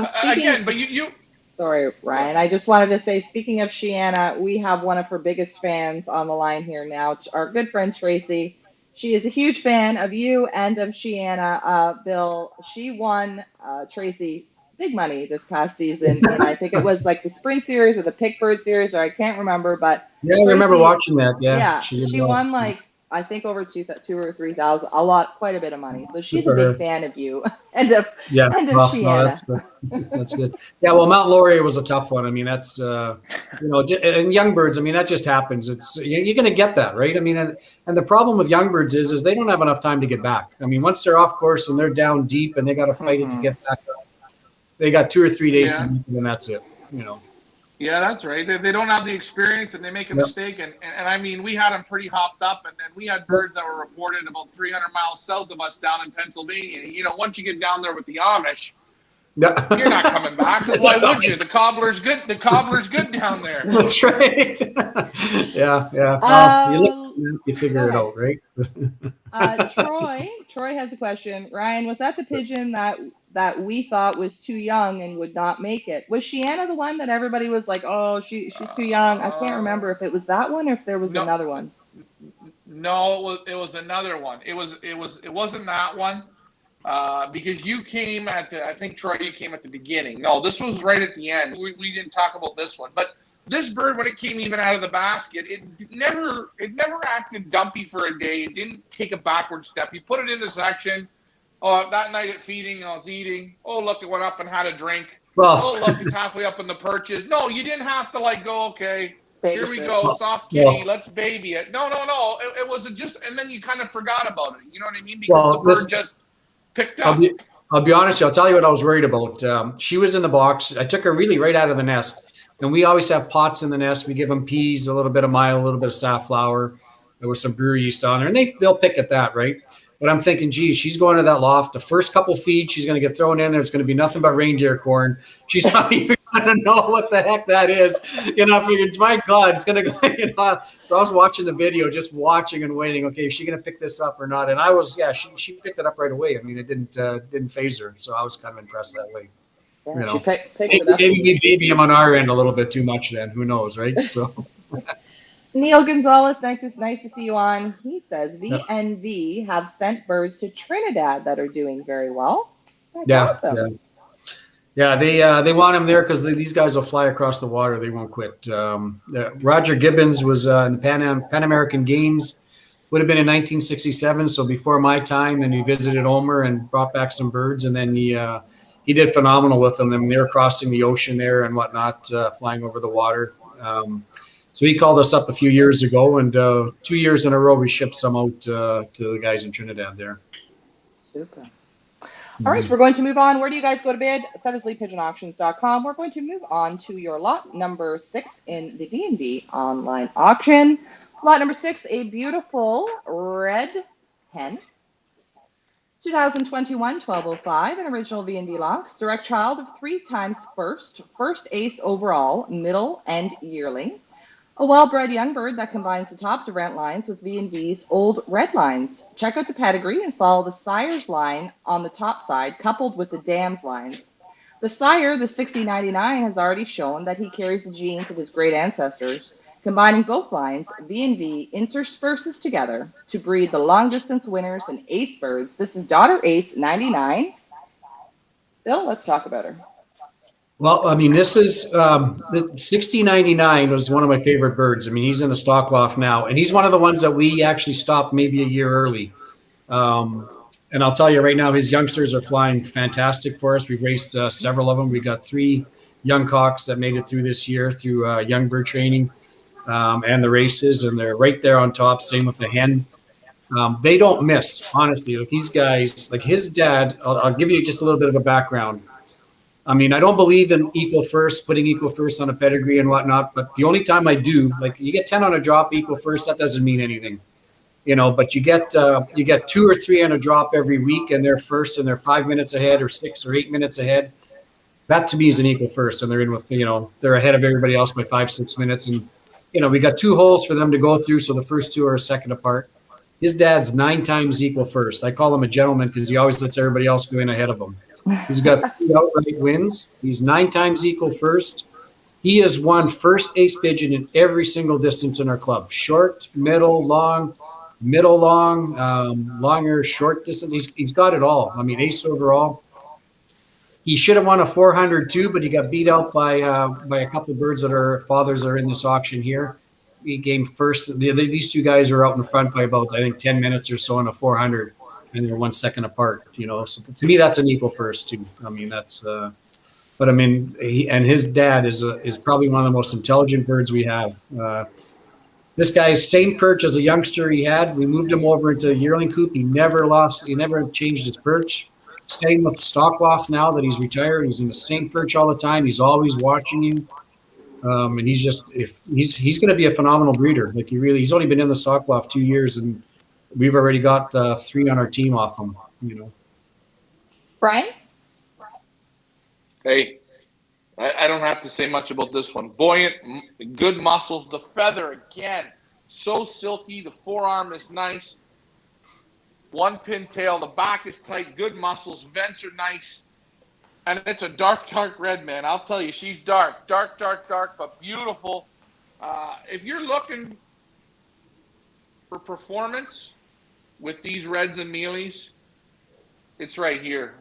Speaking, Again, but you sorry, go Ryan, ahead. I just wanted to say, speaking of Shiana, we have one of her biggest fans on the line here now, our good friend Tracy. She is a huge fan of you and of Shiana. Bill, she won, Tracy, big money this past season, and I think it was like the Sprint Series or the Pickford Series, or I can't remember, but Yeah, I remember Tracy, watching that. Yeah, yeah, she did she well. won like I think over two or 3,000, a lot, quite a bit of money. So Good she's a for big her. fan of you and of Yeah, well, no, Shiana. that's good. Yeah, well, Mount Laurier was a tough one. I mean, that's and young birds. I mean, that just happens. You're going to get that, right? I mean, and the problem with young birds is they don't have enough time to get back. I mean, once they're off course and they're down deep and they got to fight it to Hmm. get back up, they got 2 or 3 days to Yeah. beat them, and that's it. You know. Yeah, that's right. They don't have the experience and they make a Yep. mistake. And I mean, we had them pretty hopped up, and then we had birds that were reported about 300 miles south of us down in Pennsylvania. Once you get down there with the Amish, you're not Yeah. coming back because why would you? The cobbler's good. The cobbler's good down there. That's right. Yeah, yeah. Well, you Uh, look, you Go figure it ahead. out, right? Troy has a question. Ryan, was that the pigeon that we thought was too young and would not make it? Was Shiana the one that everybody was like, "Oh, she's too young"? I can't Uh, remember if it was that one or if there was no, another one. no, it was another one. It wasn't that one. Because you came at I think Troy, you came at the beginning. No, this was right at the end. We didn't talk about this one, but this bird, when it came even out of the basket, it never acted dumpy for a day. It didn't take a backward step. You put it in the section. Oh, that night at feeding, oh, it's eating. Oh, look, it went up and had a drink. Well, Oh, look, it's halfway up in the perches. No, you didn't have to go, okay, here we Babysit. go, soft kitty, well, let's baby it. No. It was just, and then you kind of forgot about it. You know what I mean? Because the well. bird just picked I'll up. be I'll be honest. I'll tell you what I was worried about. She was in the box. I took her really right out of the nest, and we always have pots in the nest. We give them peas, a little bit of mile, a little bit of safflower. There was some brewery yeast on there, and they'll pick at that, right? But I'm thinking, geez, she's going to that loft. The first couple feeds, she's going to get thrown in there. It's going to be nothing but reindeer corn. She's not even going to know what the heck that is. I figured, my God, it's going to go. So I was watching the video, just watching and waiting. Okay, is she going to pick this up or not? And she picked it up right away. I mean, it didn't phase her. So I was kind of impressed that way. Yeah, You she know, picks it up. maybe we baby him on our end a little bit too much. Then who knows, right? So Neil Gonzalez, nice to see you on. He says yeah, VNV have sent birds to Trinidad that are doing very well. That's yeah, yeah. awesome. Yeah, they want him there because these guys will fly across the water. They won't quit. Roger Gibbons was in the Pan American Games. Would have been in 1967, so before my time, and he visited Omer and brought back some birds, and then he did phenomenal with them. I mean, they were crossing the ocean there and whatnot, flying over the water. So he called us up a few years ago, and 2 years in a row we shipped some out to the guys in Trinidad there. Super. All right, Mhm. we're going to move on. Where do you guys go to bid? FeathersLeePigeonAuctions.com. We're going to move on to your lot number 6 in the B&B online auction. Lot number 6, a beautiful red hen. 2021 1205, an original B&B Lofts, direct child of 3 times first ace overall, middle, and yearling. A well-bred young bird that combines the top Durant lines with V&V's old red lines. Check out the pedigree and follow the sire's line on the top side, coupled with the dam's lines. The sire, the 6099, has already shown that he carries the genes of his great ancestors. Combining both lines, V&V intersperses together to breed the long-distance winners and ace birds. This is daughter ace 99. Bill, let's talk about her. Well, I mean, this is the 6099 was one of my favorite birds. I mean, he's in the stock loft now, and he's one of the ones that we actually stopped maybe a year early. Um, and I'll tell you right now, his youngsters are flying fantastic for us. We've raced several of them. We got 3 young cocks that made it through this year through young bird training and the races, and they're right there on top. Same with the hen. They don't miss, honestly. Like these guys, like his dad, I'll give you just a little bit of a background. I mean, I don't believe in equal first, putting equal first on a pedigree and whatnot. But the only time I do, like you get 10 on a drop equal first, that doesn't mean anything, But you get 2 or 3 on a drop every week, and they're first, and they're 5 minutes ahead, or 6 or 8 minutes ahead. That to me is an equal first, and they're in with they're ahead of everybody else by 5-6 minutes, and we got 2 holes for them to go through, so the first 2 are a second apart. His dad's 9 times equal first. I call him a gentleman because he always lets everybody else go in ahead of him. He's got 3 outright wins. He's 9 times equal first. He has won first ace pigeon in every single distance in our club. Short, middle, long, longer, short distance. He's got it all. I mean, ace overall. He should have won a 400 too, but he got beat out by a couple of birds that are fathers that are in this auction here. He came first. These 2 guys are out in front by about, I think, 10 minutes or so in a 400, and they're 1 second apart. So to me, that's an equal first too. I mean, that's. But I mean, his dad is probably one of the most intelligent birds we have. This guy's same perch as a youngster he had. We moved him over into a yearling coop. He never changed his perch. Same with Stockloft now that he's retired. He's in the same perch all the time. He's always watching you. And he's going to be a phenomenal breeder. Like he's only been in the Stockloft 2 years, and we've already got 3 on our team off him. Brian? Hey, I don't have to say much about this one. Buoyant, good muscles. The feather, again, so silky. The forearm is nice. 1 pin tail. The back is tight. Good muscles. Vents are nice. And it's a dark red, man. I'll tell you, she's dark, but beautiful. If you're looking for performance with these reds and mealies, it's right here.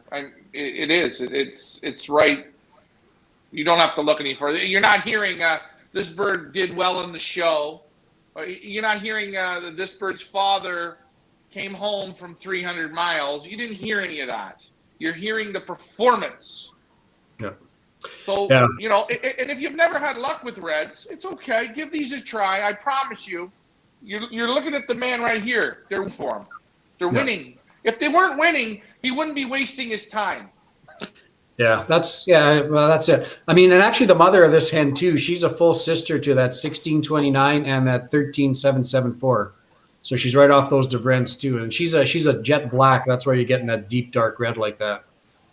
It is. It's right. You don't have to look any further. You're not hearing this bird did well in the show. You're not hearing this bird's father came home from 300 miles. You didn't hear any of that. You're hearing the performance. Yeah. So, yeah. And if you've never had luck with reds, it's okay. Give these a try. I promise you, you're looking at the man right here. They're for him. They're winning. If they weren't winning, he wouldn't be wasting his time. Yeah, that's it. I mean, and actually the mother of this hen too, she's a full sister to that 1629 and that 13774. So she's right off those Devrens too. And she's a jet black. That's why you're getting that deep dark red like that,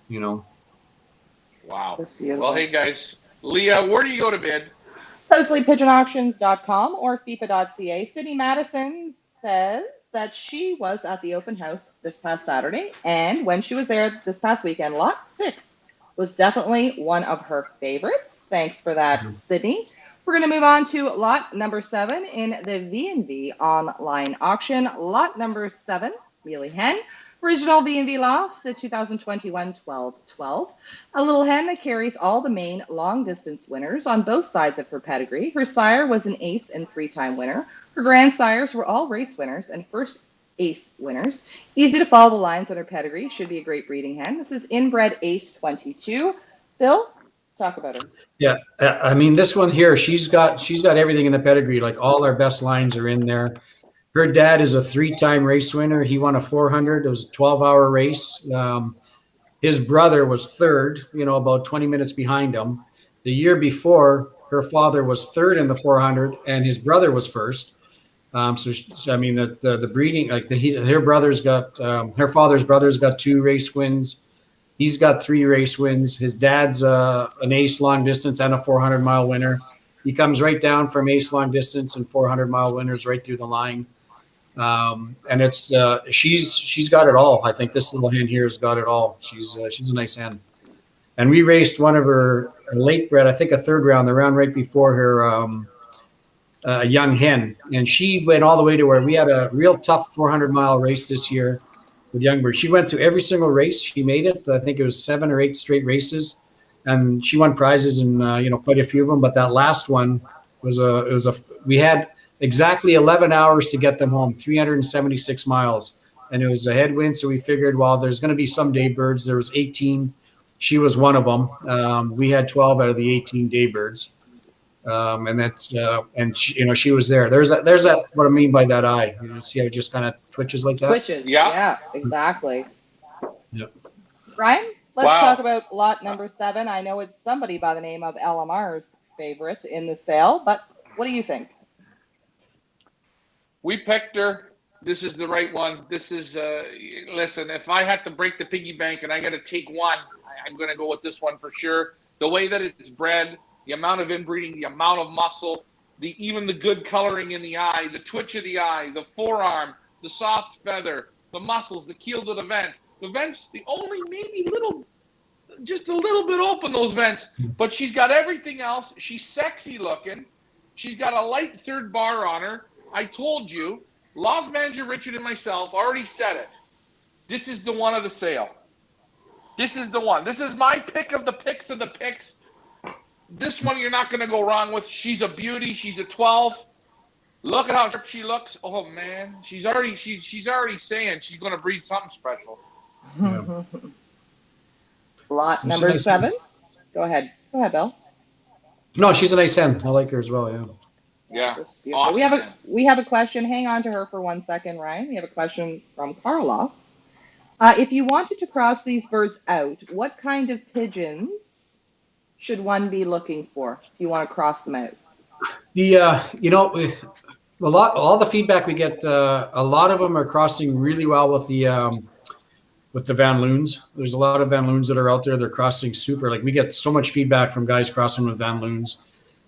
Wow. Well, hey guys, Leah, where do you go to bid? FeathersLeePigeonAuctions.com or Fepa.Ca. Sydney Madison says that she was at the open house this past Saturday, and when she was there this past weekend, lot 6 was definitely one of her favorites. Thanks for that, Sydney. We're going to move on to lot number 7 in the V&V online auction. Lot number 7, Mealy Hen. Original V&V Lofts, the 2021 12-12. A little hen that carries all the main long-distance winners on both sides of her pedigree. Her sire was an ace and 3-time winner. Her grandsires were all race winners and first ace winners. Easy to follow the lines on her pedigree. Should be a great breeding hen. This is inbred ace 22. Bill, let's talk about her. Yeah, I mean, this one here, she's got everything in the pedigree. Like all our best lines are in there. Her dad is a 3-time race winner. He won a 400. It was a 12-hour race. His brother was third, about 20 minutes behind him. The year before, her father was third in the 400, and his brother was first. I mean, the breeding, like her brother's got, her father's brother's got 2 race wins. He's got 3 race wins. His dad's an ace long distance and a 400-mile winner. He comes right down from ace long distance and 400-mile winners right through the line. And it's she's got it all. I think this little hen here has got it all. She's a nice hen. And we raced one of her late bred, I think a 3rd round, the round right before her a young hen, and she went all the way to where we had a real tough 400-mile race this year with young birds. She went to every single race. She made it. I think it was 7 or 8 straight races, and she won prizes in quite a few of them. But that last one we had exactly 11 hours to get them home, 376 miles, and it was a headwind. So we figured, well, there's going to be some day birds. There was 18. She was one of them. We had 12 out of the 18 day birds. And that's and she was there. There's that what I mean by that eye. See how it just kind of twitches like that. Twitches. Yeah, exactly. Yep. Ryan, let's talk about lot number 7. I know it's somebody by the name of LMR's favorite in the sale, but what do you think? We picked her. This is the right one. This is listen. If I had to break the piggy bank and I got to take one, I'm going to go with this one for sure. The way that it's bred. The amount of inbreeding, the amount of muscle, even the good coloring in the eye, the twitch of the eye, the forearm, the soft feather, the muscles, the keel to the vent. The vents, the only maybe just a little bit open, those vents. But she's got everything else. She's sexy looking. She's got a light 3rd bar on her. I told you, Loft Manager Richard and myself already said it. This is the one of the sale. This is the one. This is my pick of the picks of the picks. This one you're not going to go wrong with. She's a beauty. She's a 12. Look at how sharp she looks. Oh man, she's already saying she's going to breed something special. Yeah. Lot number 7. Go ahead, Bill. No, she's a nice hen. I like her as well. Yeah. Awesome. We have a question. Hang on to her for 1 second, Ryan. We have a question from Carlos. If you wanted to cross these birds out, what kind of pigeons should one be looking for if you want to cross them out? All the feedback we get, a lot of them are crossing really well with the Van Loons. There's a lot of Van Loons that are out there. They're crossing super. Like we get so much feedback from guys crossing with Van Loons.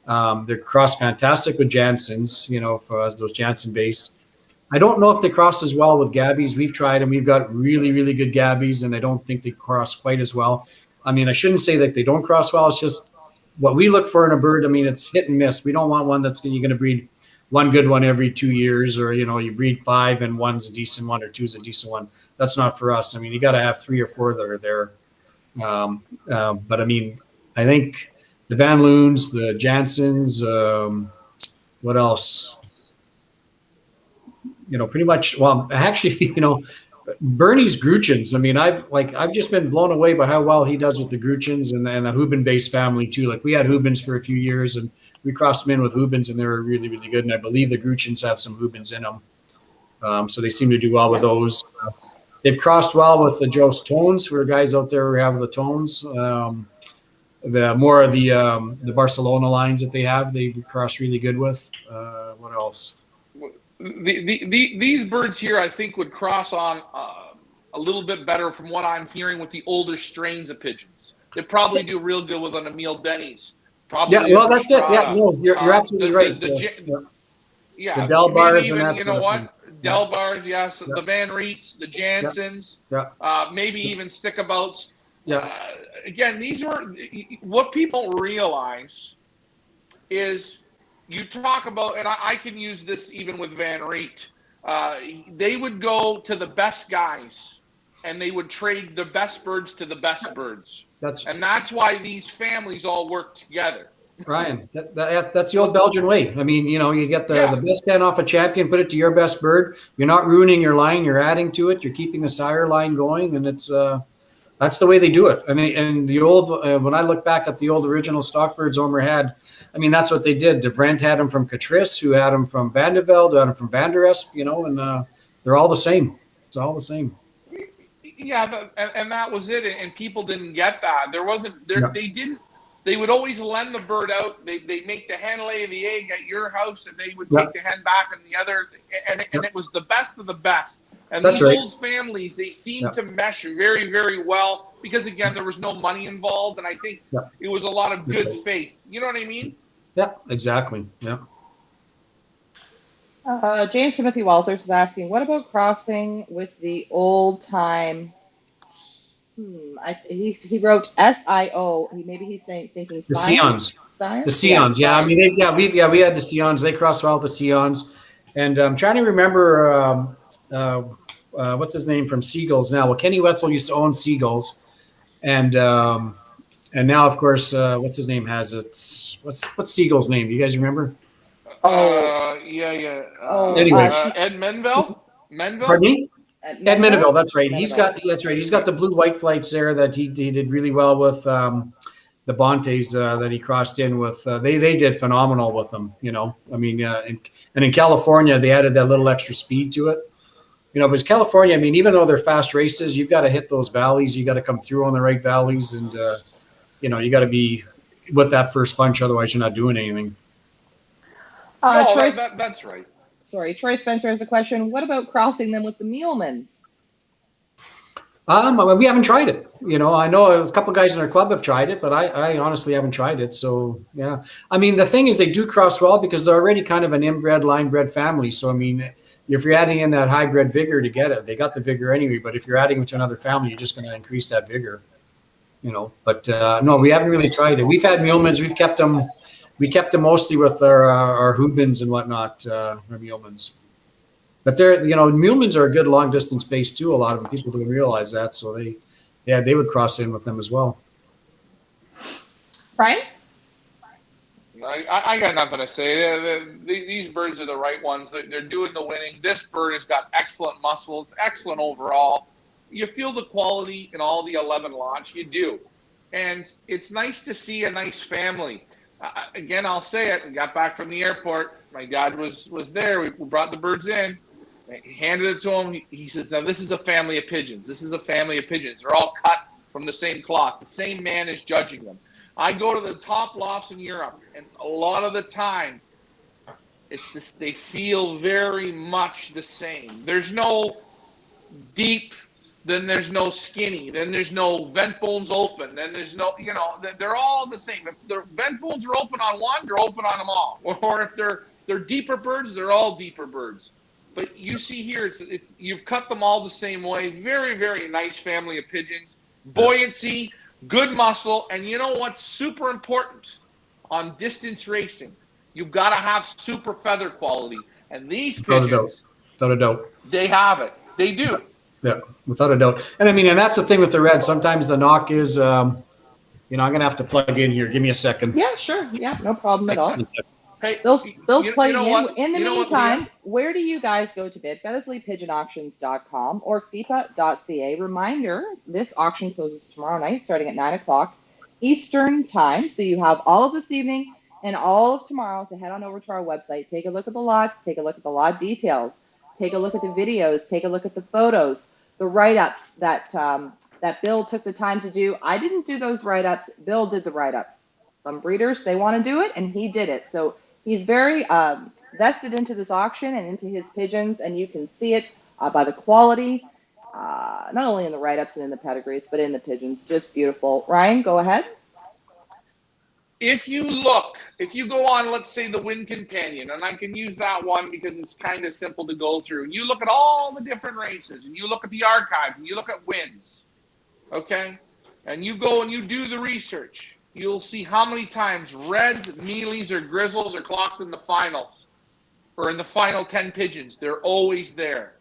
They're crossed fantastic with Jansons, for those Janson based. I don't know if they cross as well with Gabbies. We've tried them. We've got really, really good Gabbies, and I don't think they cross quite as well. I mean, I shouldn't say that they don't cross well. It's just what we look for in a bird. I mean, it's hit and miss. We don't want one you're going to breed one good one every 2 years, or, you breed 5 and one's a decent one or two's a decent one. That's not for us. I mean, you got to have 3 or 4 that are there. But I mean, I think the Van Loons, the Jansons, what else? Pretty much, well, actually, Bernie's Gruchins. I mean, I've just been blown away by how well he does with the Gruchins and a Hubin-based family too. Like we had Hubins for a few years, and we crossed them in with Hubins, and they were really, really good. And I believe the Gruchins have some Hubins in them, so they seem to do well with those. They've crossed well with the Joe's Tones for guys out there who have the Tones. The more of the Barcelona lines that they have, they cross really good with. What else? These birds here, I think, would cross on a little bit better from what I'm hearing with the older strains of pigeons. They probably do real good with an Emil Denny's. Probably that's it. Yeah, no, you're absolutely right. The Delbars even, and that. You know what? Delbars, yes. The Van Reets, the Jansons, maybe even Stickabouts. Yeah. Again, these are what people realize is you talk about, and I can use this even with Van Reet. They would go to the best guys, and they would trade the best birds to the best birds, That's and that's why these families all work together. Ryan. That's the old Belgian way. I mean, you get the Yeah, best hen off a champion, put it to your best bird. You're not ruining your line. You're adding to it. You're keeping the sire line going, and it's that's the way they do it. I mean, and the old when I look back at the old original stock birds Omer had, I mean, that's what they did. De Vrent had them from Catrice, who had them from Vandevelde, who had them from Van der Esp, and they're all the same. It's all the same. yeah, and that was it. And people didn't get that. There wasn't there. Yeah. They didn't. They would always lend the bird out. They make the hen lay the egg at your house, and they would take the hen back and the other. And it was the best of the best. And That's these right. old families, they seemed to mesh very, very well because, again, there was no money involved. And I think it was a lot of good faith. You know what I mean? Yeah, exactly. Yeah. James Timothy Walters is asking, what about crossing with the old time? He wrote SIO. Maybe he's thinking The science. Sions. Science? The Sions. Yeah. I mean, we had the Sions. They crossed all the Sions. And I'm trying to remember what's his name from Seagulls now. Well, Kenny Wetzel used to own Seagulls. And now, of course, what's his name has it? What's Seagull's name? Do you guys remember? Yeah. Anyway. Ed Menville? Pardon me? Ed Menville, that's right. Menville. He's got the blue-white flights there that he did really well with the Bontes that he crossed in with. They did phenomenal with them, I mean, and in California, they added that little extra speed to it. Because California, I mean, even though they're fast races, you've got to hit those valleys. You got to come through on the right valleys, and you got to be with that first punch. Otherwise, you're not doing anything. Troy, that's right. Sorry, Troy Spencer has a question. What about crossing them with the Muleymans? We haven't tried it. I know a couple guys in our club have tried it, but I honestly haven't tried it. So yeah, I mean, the thing is they do cross well because they're already kind of an inbred, line-bred family. So I mean, if you're adding in that hybrid vigor to get it, they got the vigor anyway. But if you're adding it to another family, you're just going to increase that vigor. But no, we haven't really tried it. We've had Muleymans. We kept them mostly with our Hubins and whatnot, our Muleymans. But Muleymans are a good long distance base too. A lot of people don't realize that, so they would cross in with them as well. Brian? I got nothing to say. These birds are the right ones. They're doing the winning. This bird has got excellent muscle. It's excellent overall. You feel the quality in all the 11 launch. You do. And it's nice to see a nice family. Again, I'll say it. We got back from the airport. My dad was there. We brought the birds in. He handed it to him. He says, now this is a family of pigeons. This is a family of pigeons. They're all cut from the same cloth. The same man is judging them. I go to the top lofts in Europe, and a lot of the time, it's this. They feel very much the same. There's no deep, then there's no skinny, then there's no vent bones open, then there's no, they're all the same. If their vent bones are open on one, they're open on them all. Or if they're deeper birds, they're all deeper birds. But you see here, it's you've cut them all the same way. Very, very nice family of pigeons. Buoyancy, good muscle, and you know what's super important on distance racing? You've got to have super feather quality. And these pigeons, without a doubt, they have it. They do. Yeah, without a doubt. And I mean, and that's the thing with the red. Sometimes the knock is, I'm going to have to plug in here. Give me a second. Yeah, sure. Yeah, no problem at all. Hey, Bill's playing what? in the meantime, where do you guys go to bid? FeatherslyPigeonAuctions.com or Fepa.Ca. Reminder, this auction closes tomorrow night starting at 9 o'clock Eastern time. So you have all of this evening and all of tomorrow to head on over to our website. Take a look at the lots. Take a look at the lot details. Take a look at the videos. Take a look at the photos, the write-ups that Bill took the time to do. I didn't do those write-ups. Bill did the write-ups. Some breeders, they want to do it, and he did it. So he's very vested into this auction and into his pigeons, and you can see it by the quality, not only in the write-ups and in the pedigrees, but in the pigeons. Just beautiful. Ryan, go ahead. If you go on, let's say, the Wind Companion, and I can use that one because it's kind of simple to go through. And you look at all the different races, and you look at the archives, and you look at wins, okay? and you go and you do the research, you'll see how many times reds, mealies, or grizzles are clocked in the finals or in the final 10 pigeons. They're always there.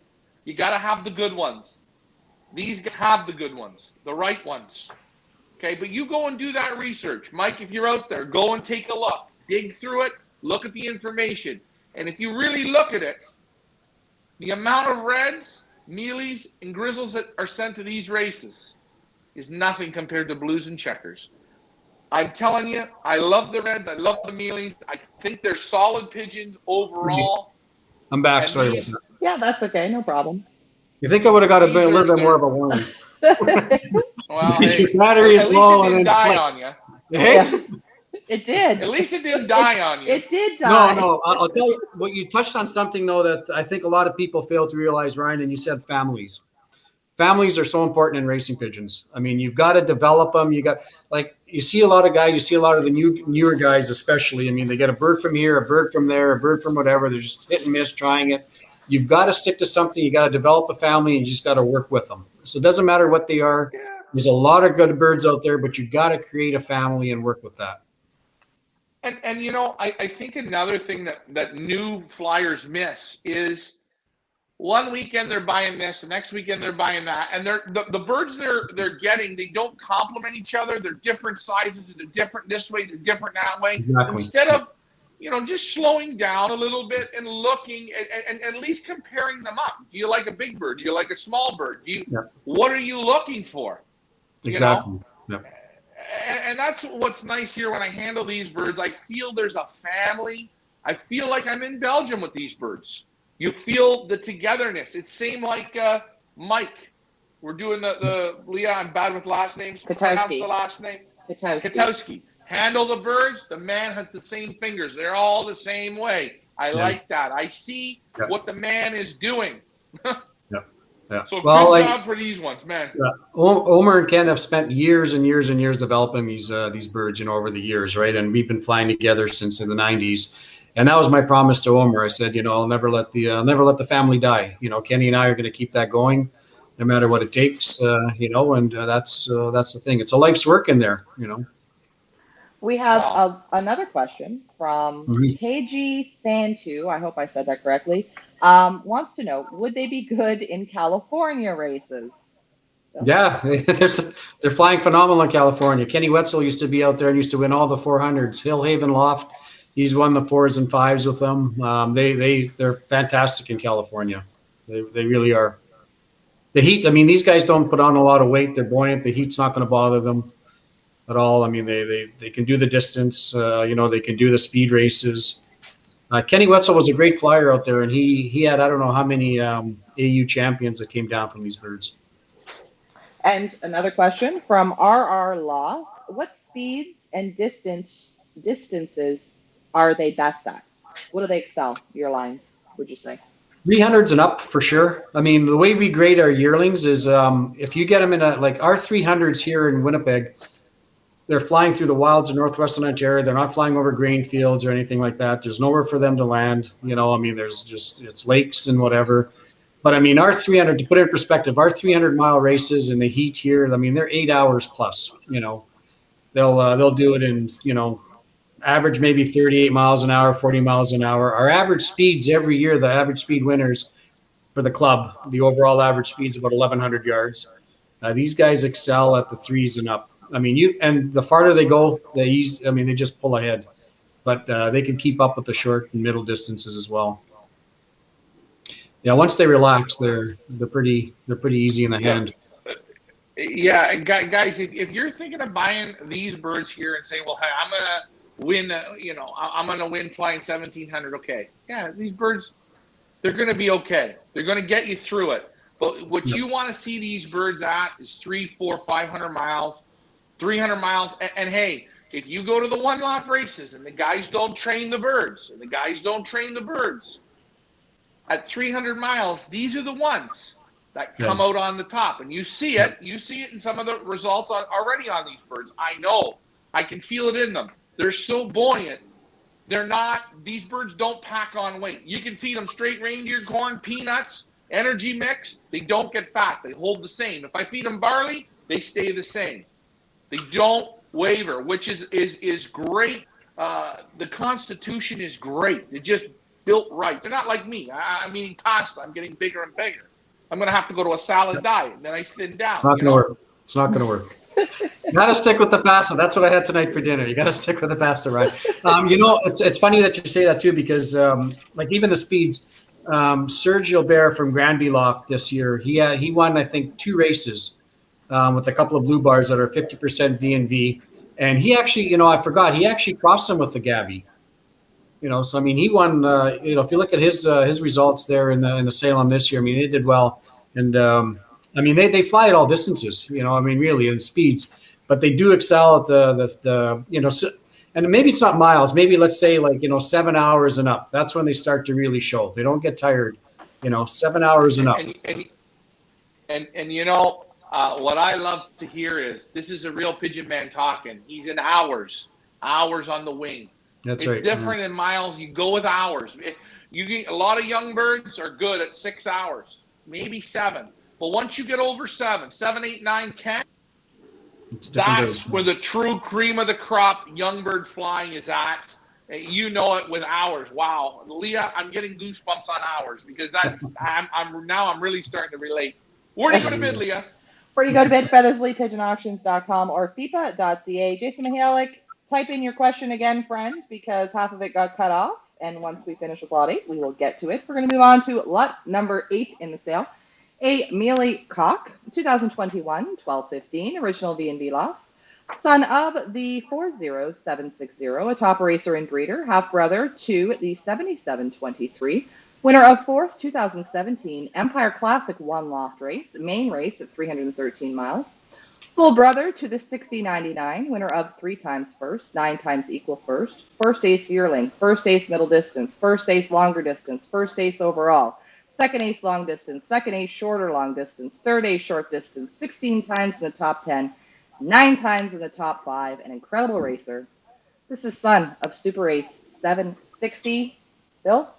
You got to have the good ones. These guys have the good ones, the right ones. Okay, but you go and do that research. Mike, if you're out there, go and take a look. Dig through it. Look at the information. And if you really look at it, the amount of reds, mealies, and grizzles that are sent to these races is nothing compared to blues and checkers. I'm telling you, I love the reds. I love the mealies. I think they're solid pigeons overall. I'm back. And Sorry. these, Yeah, that's okay. No problem. You think I would have got a these are little bit good. more of a warning? Well, Your hey, battery is at low least it and didn't then die click. on you. Hey? Yeah, it did. At least it didn't die on you. It did die. No. I'll tell you what, you touched on something though that I think a lot of people fail to realize, Ryan, and you said families. Families are so important in racing pigeons. I mean, you've got to develop them. You see a lot of guys, you see a lot of the newer guys, especially. I mean, they get a bird from here, a bird from there, a bird from whatever. They're just hit and miss trying it. You've got to stick to something. You got to develop a family, and you just got to work with them. So it doesn't matter what they are. There's a lot of good birds out there, but you got to create a family and work with that. And you know, I think another thing that new flyers miss is one weekend they're buying this, the next weekend they're buying that, and the birds they're getting, they don't complement each other. They're different sizes, they're different this way, they're different that way. Exactly. Instead of, you know, just slowing down a little bit and looking and at least comparing them up. Do you like a big bird? Do you like a small bird? What are you looking for? Exactly. You know? And that's what's nice here when I handle these birds. I feel there's a family. I feel like I'm in Belgium with these birds. You feel the togetherness. It's same like Mike. We're doing the Leah, I'm bad with last names. Pronounce the last name. Katowski. Handle the birds. The man has the same fingers. They're all the same way. I like that. I see what the man is doing. Yeah. So good job for these ones, man. Yeah. Omer and Ken have spent years and years and years developing these birds, you know, over the years, right? And we've been flying together since in the 90s. And that was my promise to Omer. I said, you know, I'll never let the family die. You know, Kenny and I are going to keep that going, no matter what it takes. You know, and that's the thing. It's a life's work in there. You know. We have another question from Teji Santu. I hope I said that correctly. Wants to know, would they be good in California races? Yeah, they're flying phenomenal in California. Kenny Wetzel used to be out there and used to win all the 400s. Hillhaven Loft, he's won the 4s and 5s with them. They're fantastic in California. They really are. The heat, I mean, these guys don't put on a lot of weight. They're buoyant. The heat's not going to bother them at all. I mean, they can do the distance. You know, they can do the speed races. Kenny Wetzel was a great flyer out there, and he had I don't know how many AU champions that came down from these birds. And another question from RR Loft: what speeds and distances are they best at? What do they excel? Your lines, would you say? 300s and up for sure. I mean, the way we grade our yearlings is if you get them in like our 300s here in Winnipeg, they're flying through the wilds of northwestern Ontario. They're not flying over grain fields or anything like that. There's nowhere for them to land. You know, I mean, it's lakes and whatever. But I mean, our 300, to put it in perspective, our 300-mile races in the heat here, I mean, they're 8 hours plus. You know, they'll do it in, you know, average maybe 38 miles an hour, 40 miles an hour. Our average speeds every year, the average speed winners for the club, the overall average speed is about 1,100 yards. These guys excel at the 3s and up. I mean, and the farther they go, they just pull ahead, but they can keep up with the short and middle distances as well. Yeah, once they relax, they're pretty easy in the hand. Yeah, and guys, if you're thinking of buying these birds here and saying, well, hey, I'm gonna win, I'm gonna win flying 1,700. Okay, yeah, these birds, they're gonna be okay. They're gonna get you through it. But what you want to see these birds at is 300, 400, 500 miles. 300 miles, and hey, if you go to the one-lot races and the guys don't train the birds, at 300 miles, these are the ones that come out on the top, and you see it in some of the results already on these birds. I know, I can feel it in them. They're so buoyant. These birds don't pack on weight. You can feed them straight reindeer corn, peanuts, energy mix. They don't get fat. They hold the same. If I feed them barley, they stay the same. They don't waver, which is great. The constitution is great. They're just built right. They're not like me. I'm eating pasta. I'm getting bigger and bigger. I'm going to have to go to a salad diet, and then I thin down. It's not going to work. It's not going to work. You got to stick with the pasta. That's what I had tonight for dinner. You got to stick with the pasta, right? It's funny that you say that too, because like even the speeds, Sergio Bear from Granby Loft this year, he won, I think, 2 races with a couple of blue bars that are 50% V&V. And he actually, I forgot, he actually crossed him with the Gabby. So I mean, he won. If you look at his results there in the Salem this year, I mean, they did well, and I mean, they fly at all distances. I mean, really, in speeds, but they do excel at the and maybe it's not miles. Maybe let's say 7 hours and up. That's when they start to really show. They don't get tired. 7 hours and up. What I love to hear is this is a real pigeon man talking. He's in hours on the wing. That's it's right. different in miles. You go with hours. You get a lot of young birds are good at 6 hours, maybe 7. But once you get over 7, 8, 9, 10, that's where the true cream of the crop young bird flying is at. You know it with hours. Wow, Leah, I'm getting goosebumps on hours because that's I'm really starting to relate. Where do you go to bed, Leah? Where do you go to bed? FeathersLeePigeonAuctions.com or Fepa.Ca. Jason Mihalik, type in your question again, friend, because half of it got cut off. And once we finish with lot 8, we will get to it. We're going to move on to lot number 8 in the sale. A Mealy Cock, 2021, 1215, original V&V Lofts. Son of the 40760, a top racer and breeder, half brother to the 7723. Winner of 4th 2017 Empire Classic 1 Loft race, main race at 313 miles. Full brother to the 6099, winner of 3 times first, 9 times equal first, first ace yearling, first ace middle distance, first ace longer distance, first ace overall, second ace long distance, second ace shorter long distance, third ace short distance, 16 times in the top 10, 9 times in the top 5, an incredible racer. This is son of Super Ace 760. Bill?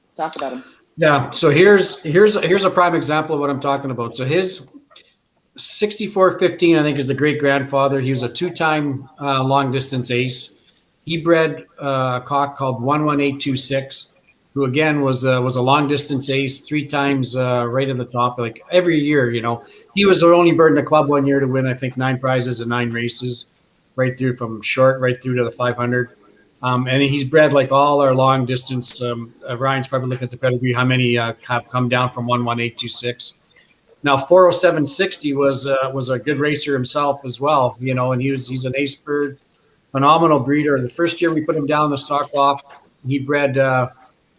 Let's talk about him. Yeah, so here's a prime example of what I'm talking about. So his 6415, I think, is the great grandfather. He was a 2-time long distance ace. He bred a cock called 11826, who again was a long distance ace, 3 times right at the top. Like every year, he was the only bird in the club one year to win, I think, 9 prizes and 9 races, right through from short right through to the 500. And he's bred like all our long distance. Ryan's probably looking at the pedigree, how many have come down from 11826. Now 40760 was a good racer himself as well, and he's an ace bird, phenomenal breeder. The first year we put him down in the stock loft, he bred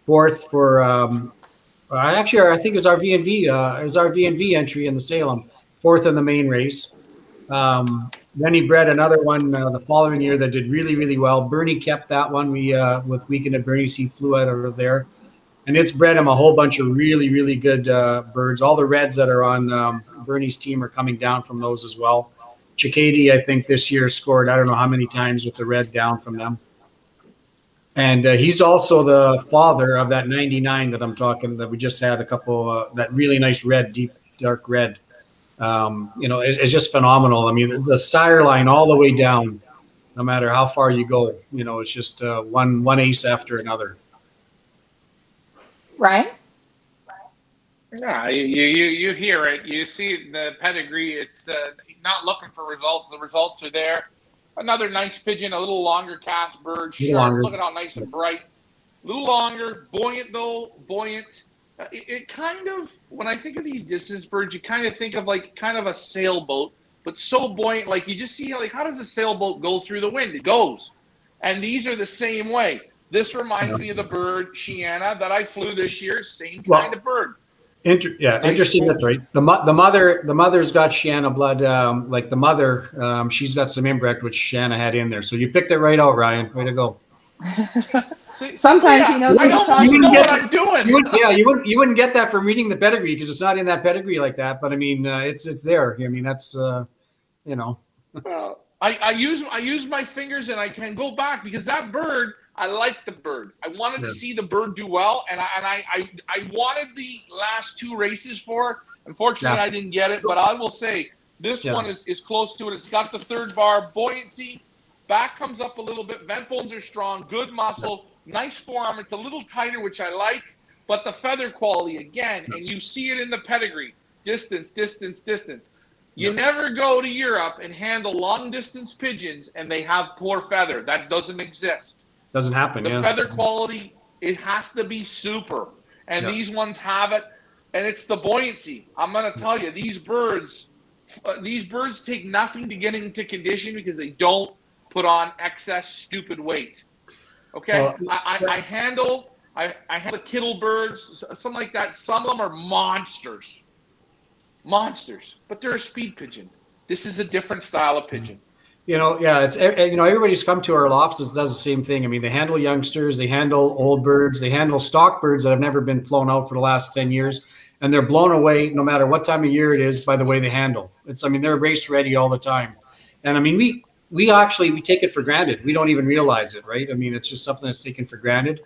4th for I think it was our V&V entry in the Salem, 4th in the main race. Then he bred another one the following year that did really, really well. Bernie kept that one. We with Weekend at Bernie's, he flew out of there, and it's bred him a whole bunch of really, really good birds. All the reds that are on Bernie's team are coming down from those as well. Chicady, I think this year scored I don't know how many times with the red down from them. And he's also the father of that 99 that I'm talking that we just had a couple that really nice red, deep dark red. It's just phenomenal. I mean, the sire line all the way down, no matter how far you go, it's just one ace after another. Ryan? Yeah, you hear it. You see the pedigree. It's not looking for results. The results are there. Another nice pigeon, a little longer cast bird. Sharp. Look at how nice and bright. A little longer, buoyant though, buoyant. It kind of, when I think of these distance birds, you kind of think of like kind of a sailboat, but so buoyant. Like you just see like, how does a sailboat go through the wind? It goes. And these are the same way. This reminds me of the bird, Shiana, that I flew this year. Same kind of bird. Interesting. That's right. The mother's got Shiana blood. Like the mother, she's got some inbred which Shiana had in there. So you picked it right out, Ryan. Way to go. Sometimes he knows. I almost know what I'm doing. You wouldn't get that from reading the pedigree because it's not in that pedigree like that. But I mean, it's there. I mean, that's I use my fingers and I can go back because that bird. I like the bird. I wanted to see the bird do well, and I wanted the last 2 races for. Unfortunately, I didn't get it. But I will say This one is close to it. It's got the third bar, buoyancy. Back comes up a little bit. Vent bones are strong, good muscle, nice forearm. It's a little tighter, which I like, but the feather quality, again, and you see it in the pedigree. Distance, distance, distance. You never go to Europe and handle long-distance pigeons and they have poor feather. That doesn't exist. Doesn't happen, The feather quality, it has to be super. And these ones have it, and it's the buoyancy. I'm going to tell you, these birds take nothing to get into condition because they don't put on excess stupid weight. Okay? Well, I handle the kittle birds, something like that. Some of them are monsters. Monsters. But they're a speed pigeon. This is a different style of pigeon. It's everybody's come to our lofts does the same thing. I mean, they handle youngsters, they handle old birds, they handle stock birds that have never been flown out for the last 10 years, and they're blown away no matter what time of year it is by the way they handle. They're race ready all the time. And I mean, we take it for granted. We don't even realize it, right? I mean, it's just something that's taken for granted.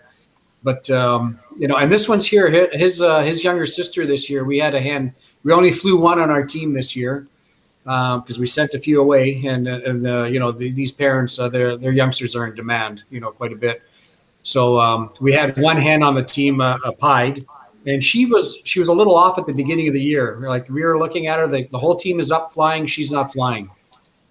But and this one's here, his younger sister this year, we only flew one on our team this year. Because we sent a few away, and these parents, their youngsters are in demand, quite a bit. So we had one hen on the team, a pied, and she was a little off at the beginning of the year. Like we were looking at her, the whole team is up flying, she's not flying.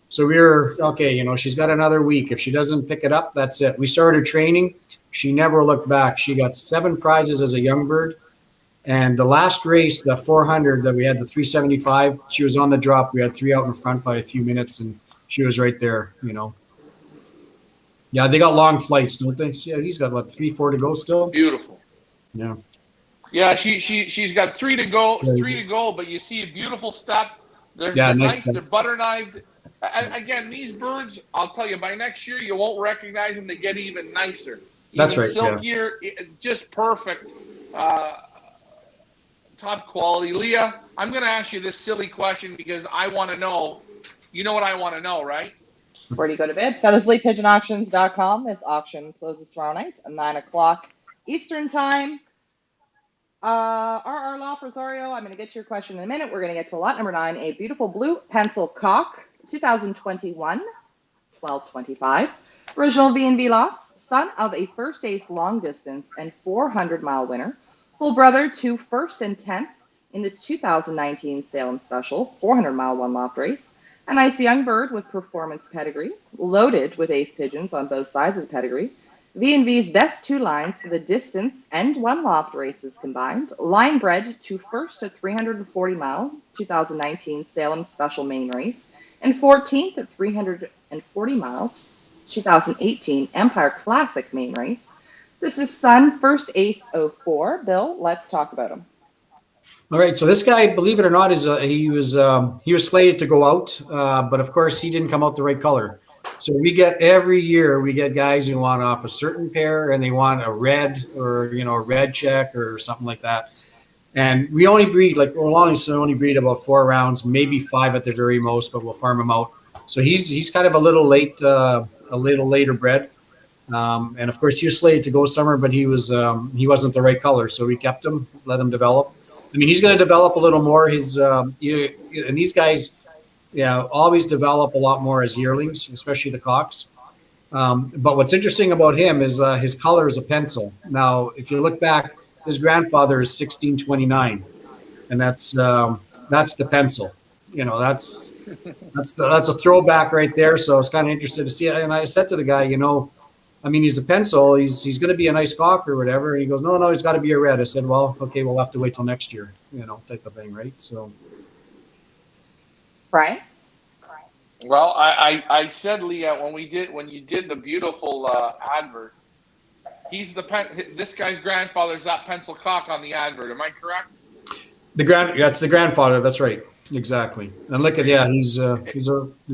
So we were okay. She's got another week. If she doesn't pick it up, that's it. We started training. She never looked back. She got 7 prizes as a young bird. And the last race, the 400 that we had, the 375, she was on the drop. We had 3 out in front by a few minutes, and she was right there, Yeah, they got long flights, don't they? Yeah, he's got, 3, 4 to go still? Beautiful. Yeah. Yeah, she's got 3 to go, but you see a beautiful step. They're nice. They're butter knives. Again, these birds, I'll tell you, by next year, you won't recognize them. They get even nicer. That's right. Silkier, it's just perfect. Top quality. Leah, I'm going to ask you this silly question because I want to know. You know what I want to know, right? Where do you go to bid? FeathersLeePigeonAuctions.com. This auction closes tomorrow night at 9 o'clock Eastern Time. R.R. Loft Rosario, I'm going to get to your question in a minute. We're going to get to lot number 9, a beautiful blue pencil cock, 2021, 1225. Original V&V Lofts, son of a first ace long distance and 400-mile winner. Full brother to 1st and 10th in the 2019 Salem Special 400-mile one-loft race. A nice young bird with performance pedigree, loaded with ace pigeons on both sides of the pedigree. V&V's best 2 lines for the distance and one-loft races combined. Line bred to 1st at 340-mile 2019 Salem Special main race, and 14th at 340 miles 2018 Empire Classic main race. This is son, first ace 04. Bill, let's talk about him. All right, so this guy, believe it or not, he was slated to go out, but of course he didn't come out the right color. So every year we get guys who want off a certain pair and they want a red or a red check or something like that. And we only breed we'll only breed about 4 rounds, maybe 5 at the very most, but we'll farm him out. So he's kind of a little later bred. And of course he was slated to go somewhere, but he wasn't the right color. So we kept him, let him develop. I mean, he's going to develop a little more. And these guys, always develop a lot more as yearlings, especially the cocks. But what's interesting about him is his color is a pencil. Now, if you look back, his grandfather is 1629, and that's the pencil. That's a throwback right there. So I was kind of interested to see it. And I said to the guy, he's a pencil. He's going to be a nice cock or whatever. And he goes, no, he's got to be a red. I said, well, okay, we'll have to wait till next year, type of thing, right? So, Brian? Well, I said, Leah, when you did the beautiful advert, this guy's grandfather's that pencil cock on the advert. Am I correct? That's the grandfather. That's right. Exactly. And look at, he's a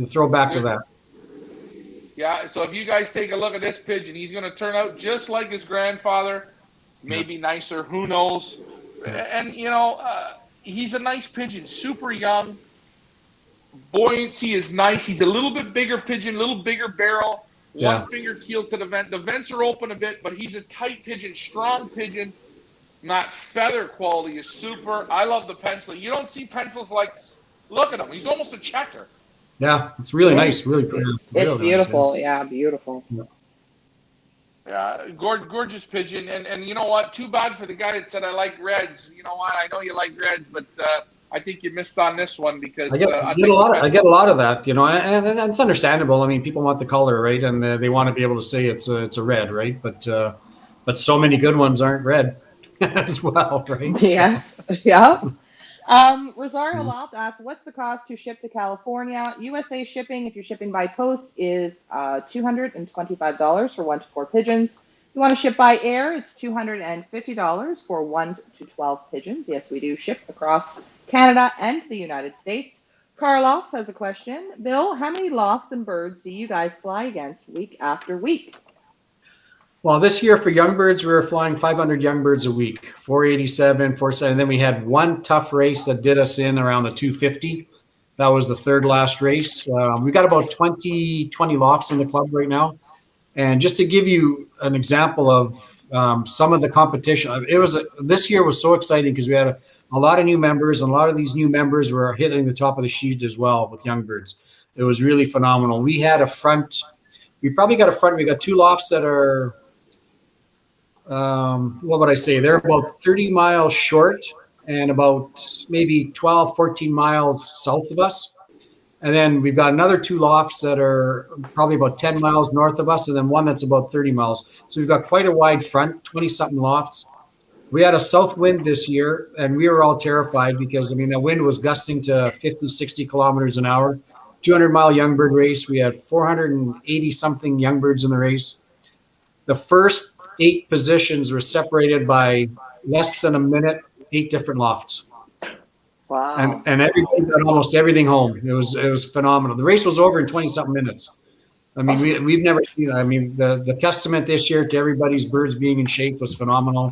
throwback to that. Yeah, so if you guys take a look at this pigeon, he's going to turn out just like his grandfather, maybe nicer, who knows. And, he's a nice pigeon, super young. Buoyancy is nice. He's a little bit bigger pigeon, a little bigger barrel, one finger keel to the vent. The vents are open a bit, but he's a tight pigeon, strong pigeon. That feather quality is super. I love the pencil. You don't see pencils like Look at him. He's almost a checker. Yeah, it's really Yeah. nice. Really, It's really nice. beautiful. Yeah, beautiful. Yeah, gorgeous pigeon. And you know what? Too bad for the guy that said I like reds. You know what? I know you like reds, but I think you missed on this one because I think I get a lot of that, you know, and it's understandable. I mean, people want the color, right, and they want to be able to say it's a red, right? But so many good ones aren't red as well, right? So, Yes. Yeah. Rosario Loft asks, what's the cost to ship to California? USA shipping, if you're shipping by post, is $225 for 1 to 4 pigeons. If you want to ship by air, it's $250 for 1 to 12 pigeons. Yes, we do ship across Canada and the United States. Karloff has a question. Bill, how many lofts and birds do you guys fly against week after week? well, this year for young birds, we were flying 500 young birds a week, 487, 470. And then we had one tough race that did us in around the 250. That was the third last race. We've got about 20 lofts in the club right now. And just to give you an example of some of the competition, this year was so exciting because we had a lot of new members, and a lot of these new members were hitting the top of the sheet as well with young birds. It was really phenomenal. We had a front. We probably got a front. We got 2 lofts that are, what would I say? They're about 30 miles short and about maybe 12, 14 miles south of us. And then we've got another 2 lofts that are probably about 10 miles north of us, and then one that's about 30 miles. So we've got quite a wide front, 20-something lofts. We had a south wind this year, and we were all terrified because, I mean, the wind was gusting to 50, 60 kilometers an hour. 200-mile young bird race. We had 480-something young birds in the race. The first 8 positions were separated by less than a minute, 8 different lofts. Wow. And everybody got almost everything home. It was phenomenal. The race was over in 20-something minutes. I mean, we've never seen that. I mean, the testament this year to everybody's birds being in shape was phenomenal.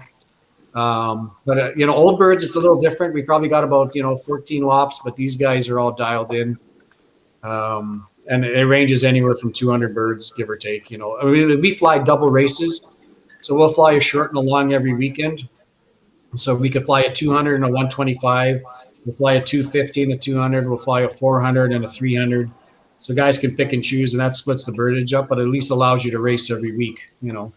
But you know, old birds, it's a little different. We probably got about 14 lofts, but these guys are all dialed in. And it ranges anywhere from 200 birds, give or take. You know, I mean, we fly double races, so we'll fly a short and a long every weekend. So we could fly a 200 and a 125. We'll fly a 250 and a 200. We'll fly a 400 and a 300. So guys can pick and choose, and that splits the birdage up, but at least allows you to race every week. You know.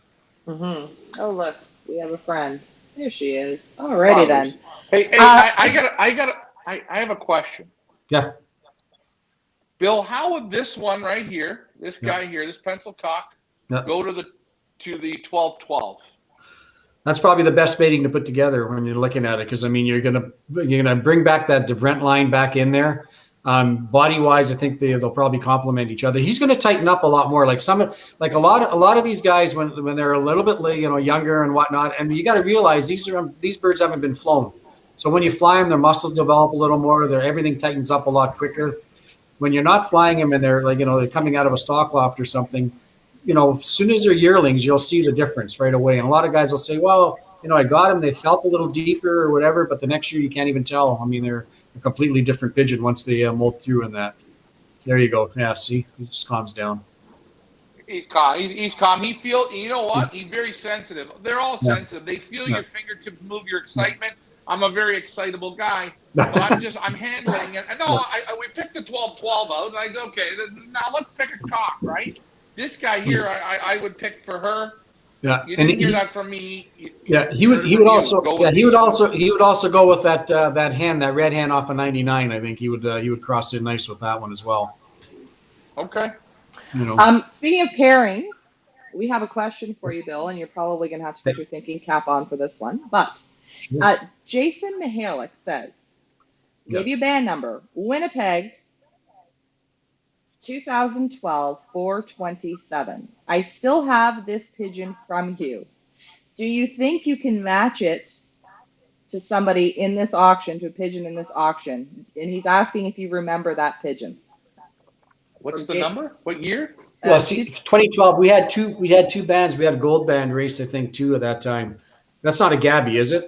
Mm-hmm. Oh, look, we have a friend. There she is. Alrighty then. Hey, I have a question. Yeah. Bill, how would this one right here, this guy here, this pencil cock, go to the 12-12? That's probably the best baiting to put together when you're looking at it, because I mean you're gonna bring back that DeVrent line back in there. Body wise, I think they'll probably complement each other. He's going to tighten up a lot more. Like a lot of these guys when they're a little bit younger and whatnot. And you got to realize these birds haven't been flown, so when you fly them, their muscles develop a little more. Everything tightens up a lot quicker. When you're not flying them and they're they're coming out of a stock loft or something, as soon as they're yearlings, you'll see the difference right away. And a lot of guys will say, well, I got them, they felt a little deeper or whatever, but the next year you can't even tell. I mean, they're a completely different pigeon once they molt through in that. There you go. Yeah, see, he just calms down. He's calm. He's calm. You know what? He's very sensitive. They're all sensitive. They feel your fingertips move, your excitement. I'm a very excitable guy, but I'm handling it. And we picked the 12-12 out, and I said, okay, now let's pick a cock, right? This guy here, I would pick for her. Yeah, you didn't hear that from me. He would also go with that hand, that red hand off of 99. I think he would cross in nice with that one as well. Okay. Speaking of pairings, we have a question for you, Bill, and you're probably going to have to put your thinking cap on for this one. But Jason Mihalik says, give you a band number, Winnipeg, 2012 427. I still have this pigeon from you. Do you think you can match it to somebody in this auction, to a pigeon in this auction? And he's asking if you remember that pigeon. What's the number? What year? Well, 2012. We had two bands. We had a gold band race, I think, too, at that time. That's not a Gabby, is it?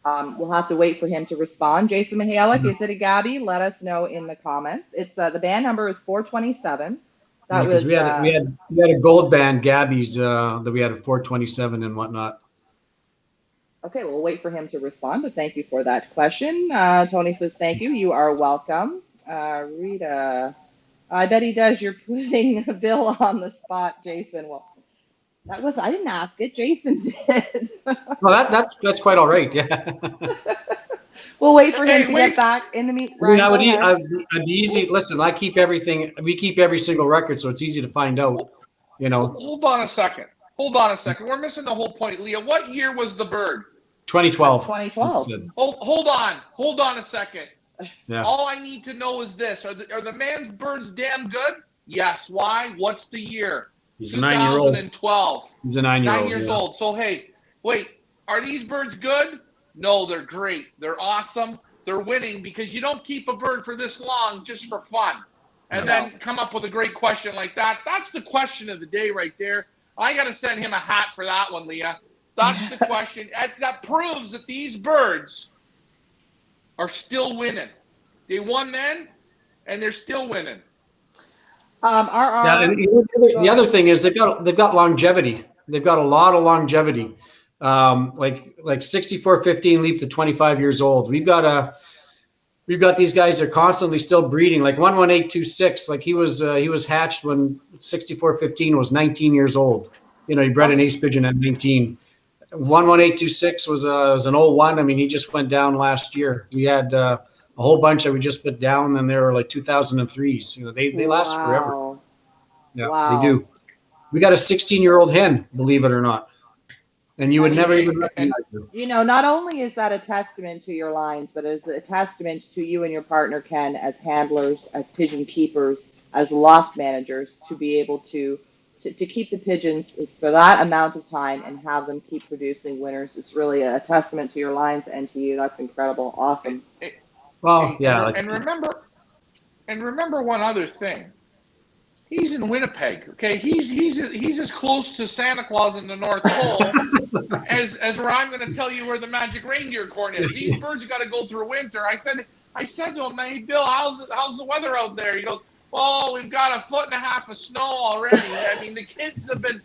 We'll have to wait for him to respond. Jason Mihalik, is it a Gabby? Let us know in the comments. It's the band number is 427. That was we had a gold band Gabby's that we had a 427 and whatnot. Okay, we'll wait for him to respond, but thank you for that question. Tony says, thank you. You are welcome. Rita, I bet he does. You're putting Bill on the spot, Jason. Well, I didn't ask it. Jason did. Well, that's quite all right. Yeah. We'll wait for him Hey, to get wait. back in the meet. I mean, Ryan, go ahead. I'd be easy. Listen, I keep everything. We keep every single record, so it's easy to find out. You know, Hold on a second. Hold on a second. We're missing the whole point, Leah. What year was the bird? 2012. 2012. Hold on. Hold on a second. Yeah. All I need to know is this: Are the man's birds damn good? Yes. Why? What's the year? He's a 9-year-old. 2012. He's a 9-year-old. 9 years old. So hey, wait. Are these birds good? No, they're great. They're awesome. They're winning because you don't keep a bird for this long just for fun. And then come up with a great question like that. That's the question of the day right there. I got to send him a hat for that one, Leah. That's the question. That proves that these birds are still winning. They won then, and they're still winning. Yeah, and the other thing is they've got longevity. They've got a lot of longevity. Like 6415 leap to 25 years old. We've got these guys that are constantly still breeding. Like 11826, like he was hatched when 6415 was 19 years old. You know, he bred an ace pigeon at 19. 11826 was an old one. I mean, he just went down last year. We had a whole bunch that we just put down, and they were like 2003s. You know, they last forever. Yeah, they do. We got a 16-year-old hen, believe it or not. And you would never even recognize them. You know, not only is that a testament to your lines, but it's a testament to you and your partner, Ken, as handlers, as pigeon keepers, as loft managers, to be able to keep the pigeons for that amount of time and have them keep producing winners. It's really a testament to your lines and to you. That's incredible. Awesome. Well, yeah. And remember one other thing. He's in Winnipeg, okay? He's as close to Santa Claus in the North Pole as where I'm going to tell you where the magic reindeer corn is. These birds got to go through winter. I said to him, "Hey Bill, how's the weather out there?" He goes, "Well, we've got 1.5 feet of snow already. I mean, the kids have been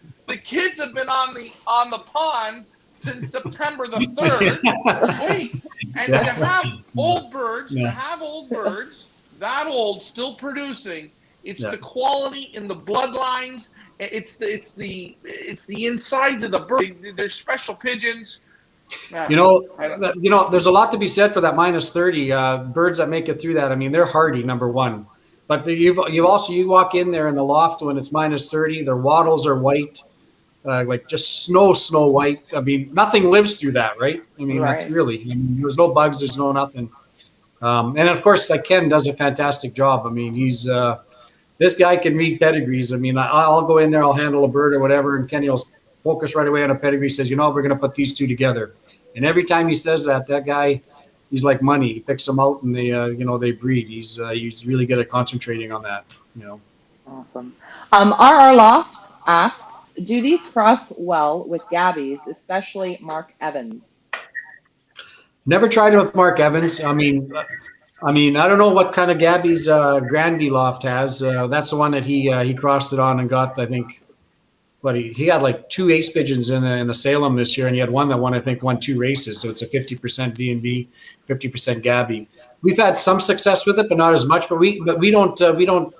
on the pond since September the 3rd. Wait, and to have old birds, that old, still producing." It's the quality in the bloodlines. It's the insides of the bird. They're special pigeons. You know, there's a lot to be said for that -30 birds that make it through that. I mean, they're hardy, number one. But you walk in there in the loft when it's -30. Their wattles are white, like just snow white. I mean, nothing lives through that, right? I mean, That's really. I mean, there's no bugs. There's no nothing. And of course, like Ken does a fantastic job. I mean, he's. This guy can read pedigrees. I mean, I'll go in there, I'll handle a bird or whatever, and Kenny will focus right away on a pedigree. Says, we're going to put these two together. And every time he says that guy, he's like money. He picks them out and they breed. He's really good at concentrating on that. Awesome. RR Lofts asks, do these cross well with Gabbies, especially Mark Evans? Never tried it with Mark Evans. I mean, I don't know what kind of Gabby's Granby loft has. That's the one that he crossed it on and got, I think, he had like 2 ace pigeons in the Salem this year, and he had one that won 2 races. So it's a 50% D&B, 50% Gabby. We've had some success with it, but not as much. But we don't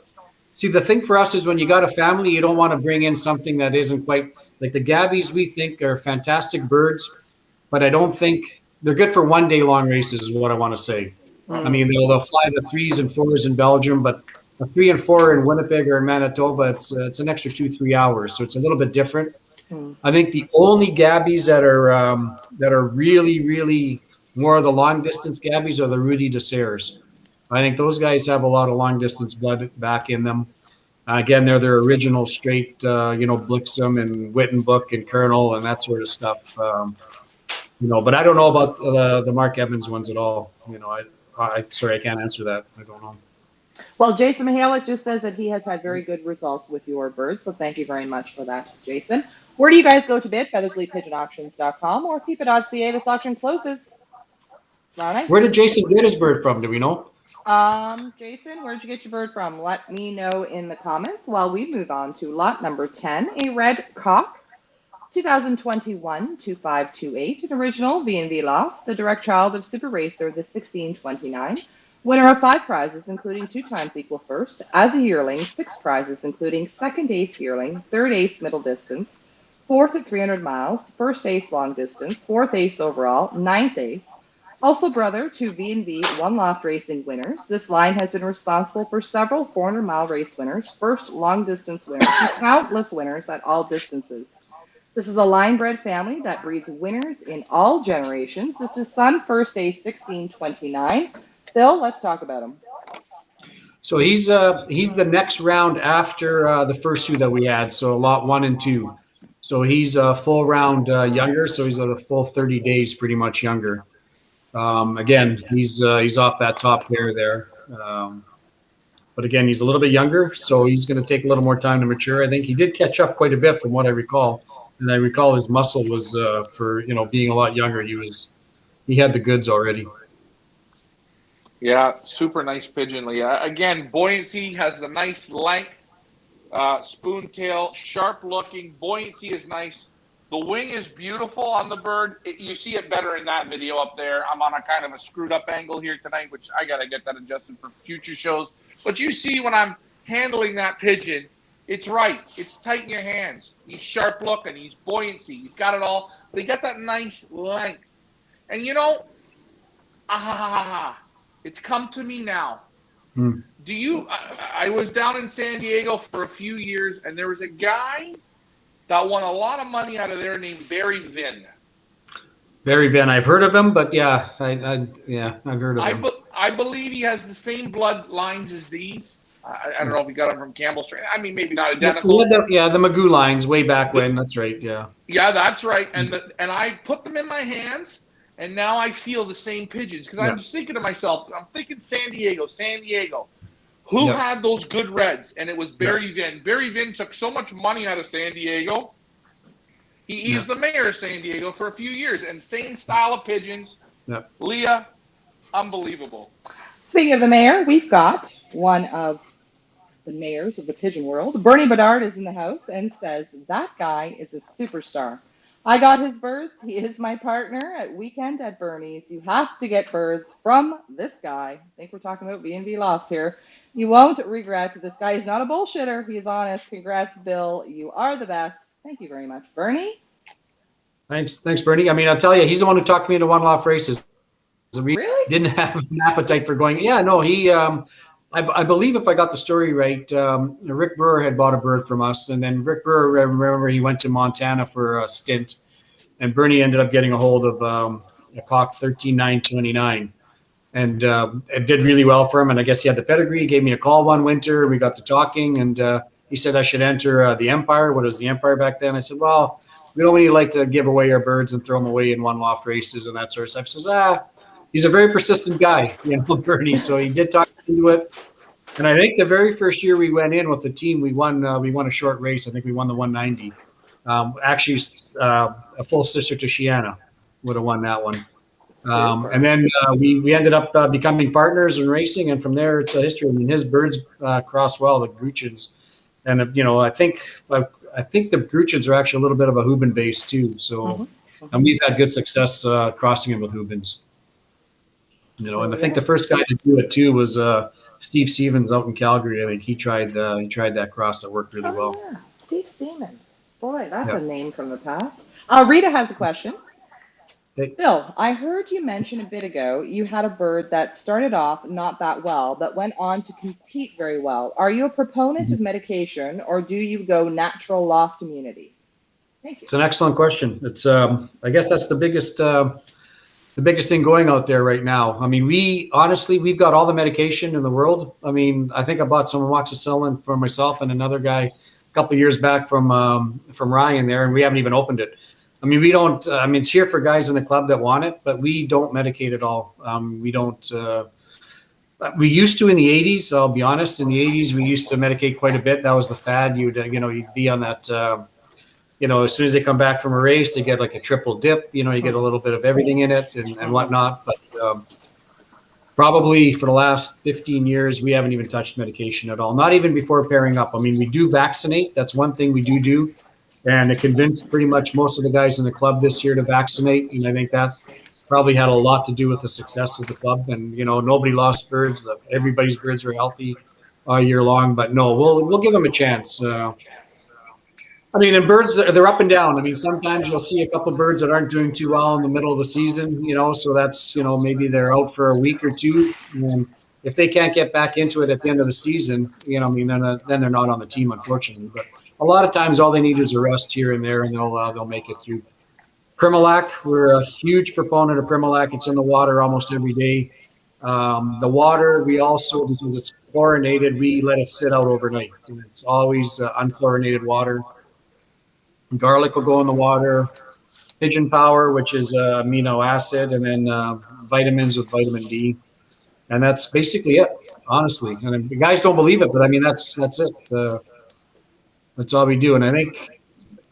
see, the thing for us is when you got a family, you don't want to bring in something that isn't quite like the Gabbies. We think are fantastic birds, but I don't think they're good for 1 day long races is what I want to say. I mean, they'll fly the 3s and 4s in Belgium, but a 3 and 4 in Winnipeg or in Manitoba, it's an extra 2-3 hours, so it's a little bit different. I think the only Gabbies that are really, really more of the long distance Gabbies are the Rudy Desserts. I think those guys have a lot of long distance blood back in them. Again, they're their original straight, Blixum and Wittenbuck and Colonel and that sort of stuff. But I don't know about the Mark Evans ones at all. Sorry, I can't answer that. I don't know. Well, Jason Mihalik just says that he has had very good results with your birds, so thank you very much for that, Jason. Where do you guys go to bid? FeathersleepPigeonAuctions.com or Fepa.Ca. This auction closes tomorrow night. Where did Jason get his bird from? Do we know? Jason, where did you get your bird from? Let me know in the comments while we move on to lot number 10, a red cock. 2021 2528, an original V&V Lofts, the direct child of Super Racer, the 1629. Winner of 5 prizes, including 2 times equal first. As a yearling, 6 prizes, including second ace yearling, third ace middle distance, fourth at 300 miles, first ace long distance, fourth ace overall, ninth ace. Also brother to V&V One Loft Racing winners. This line has been responsible for several 400-mile race winners, first long-distance winners, and countless winners at all distances. This is a line-bred family that breeds winners in all generations. This is son first ace 1629. Bill, let's talk about him. So he's the next round after the first 2 that we had. So lot 1 and 2. So he's a full round younger. So he's at a full 30 days, pretty much younger. Again, he's off that top pair there. But again, he's a little bit younger, so he's going to take a little more time to mature. I think he did catch up quite a bit from what I recall. And I recall his muscle was for being a lot younger. He had the goods already. Yeah, super nice pigeon, Leah. Again, buoyancy has the nice length, spoon tail, sharp looking. Buoyancy is nice. The wing is beautiful on the bird. You see it better in that video up there. I'm on a kind of a screwed up angle here tonight, which I got to get that adjusted for future shows. But you see when I'm handling that pigeon, it's right. It's tight in your hands. He's sharp looking. He's buoyancy. He's got it all. But he got that nice length. And it's come to me now. Do you? I was down in San Diego for a few years, and there was a guy that won a lot of money out of there named Barry Vinn. Barry Vinn, I've heard of him, but yeah, I've heard of him. I believe he has the same bloodlines as these. I don't know if he got them from Campbell Street. I mean, maybe not identical. The Magoo lines way back when. That's right. Yeah. Yeah, that's right. And I put them in my hands, and now I feel the same pigeons because I'm thinking to myself, I'm thinking San Diego. Who had those good reds? And it was Barry Vinn. Barry Vinn took so much money out of San Diego. He's the mayor of San Diego for a few years, and same style of pigeons. Yep. Leah, unbelievable. Speaking of the mayor, we've got one of the mayors of the pigeon world. Bernie Bedard is in the house and says, that guy is a superstar. I got his birds. He is my partner at Weekend at Bernie's. You have to get birds from this guy. I think we're talking about B&B Lofts here. You won't regret. This guy is not a bullshitter. He is honest. Congrats, Bill. You are the best. Thank you very much. Bernie? Thanks, Bernie. I mean, I'll tell you, he's the one who talked me into One Loft races. Really? Didn't have an appetite for going. Yeah, no, he I believe if I got the story right, Rick Brewer had bought a bird from us, and then Rick Brewer, I remember he went to Montana for a stint, and Bernie ended up getting a hold of a cock 13929, and it did really well for him. And I guess he had the pedigree. He gave me a call one winter. We got to talking, and he said I should enter the Empire. What was the Empire back then? I said, well, we don't really like to give away our birds and throw them away in One Loft races and that sort of stuff. He says, he's a very persistent guy, Bernie. So he did talk into it. And I think the very first year we went in with the team, we won a short race. I think we won the 190. Actually, a full sister to Shiana would have won that one. And then we ended up becoming partners in racing, and from there it's a history. I mean, his birds cross well, the Gruchins, and I think the Gruchins are actually a little bit of a Hubin base too. So, and we've had good success crossing it with Hubins. And I think the first guy to do it too was Steve Stevens out in Calgary. I think he tried that cross that worked really well. Yeah. Steve Stevens. Boy, that's a name from the past. Rita has a question. Hey. Bill, I heard you mention a bit ago you had a bird that started off not that well, but went on to compete very well. Are you a proponent of medication, or do you go natural loft immunity? Thank you. It's an excellent question. It's I guess that's the biggest thing going out there right now. I mean, we've got all the medication in the world. I mean, I think I bought some amoxicillin for myself and another guy a couple of years back from Ryan there, and we haven't even opened it. I mean, we don't. I mean, it's here for guys in the club that want it, but we don't medicate at all. We don't. We used to in the 80s. I'll be honest. In the 80s, we used to medicate quite a bit. That was the fad. You'd be on that. As soon as they come back from a race, they get like a triple dip. You get a little bit of everything in it and whatnot. But probably for the last 15 years, we haven't even touched medication at all. Not even before pairing up. I mean, we do vaccinate. That's one thing we do. And it convinced pretty much most of the guys in the club this year to vaccinate. And I think that's probably had a lot to do with the success of the club. And, nobody lost birds. Everybody's birds were healthy all year long. But no, we'll give them a chance. And birds, they're up and down. Sometimes you'll see a couple of birds that aren't doing too well in the middle of the season, so that's, maybe they're out for a week or two. And if they can't get back into it at the end of the season, then they're not on the team, unfortunately. But a lot of times all they need is a rest here and there, and they'll make it through. Primalac, we're a huge proponent of Primalac. It's in the water almost every day. The water, we also, because it's chlorinated, we let it sit out overnight. And it's always unchlorinated water. Garlic will go in the water. Pigeon Power, which is amino acid, and then vitamins with vitamin D. And that's basically it, honestly. And the guys don't believe it, but that's it. That's all we do. And I think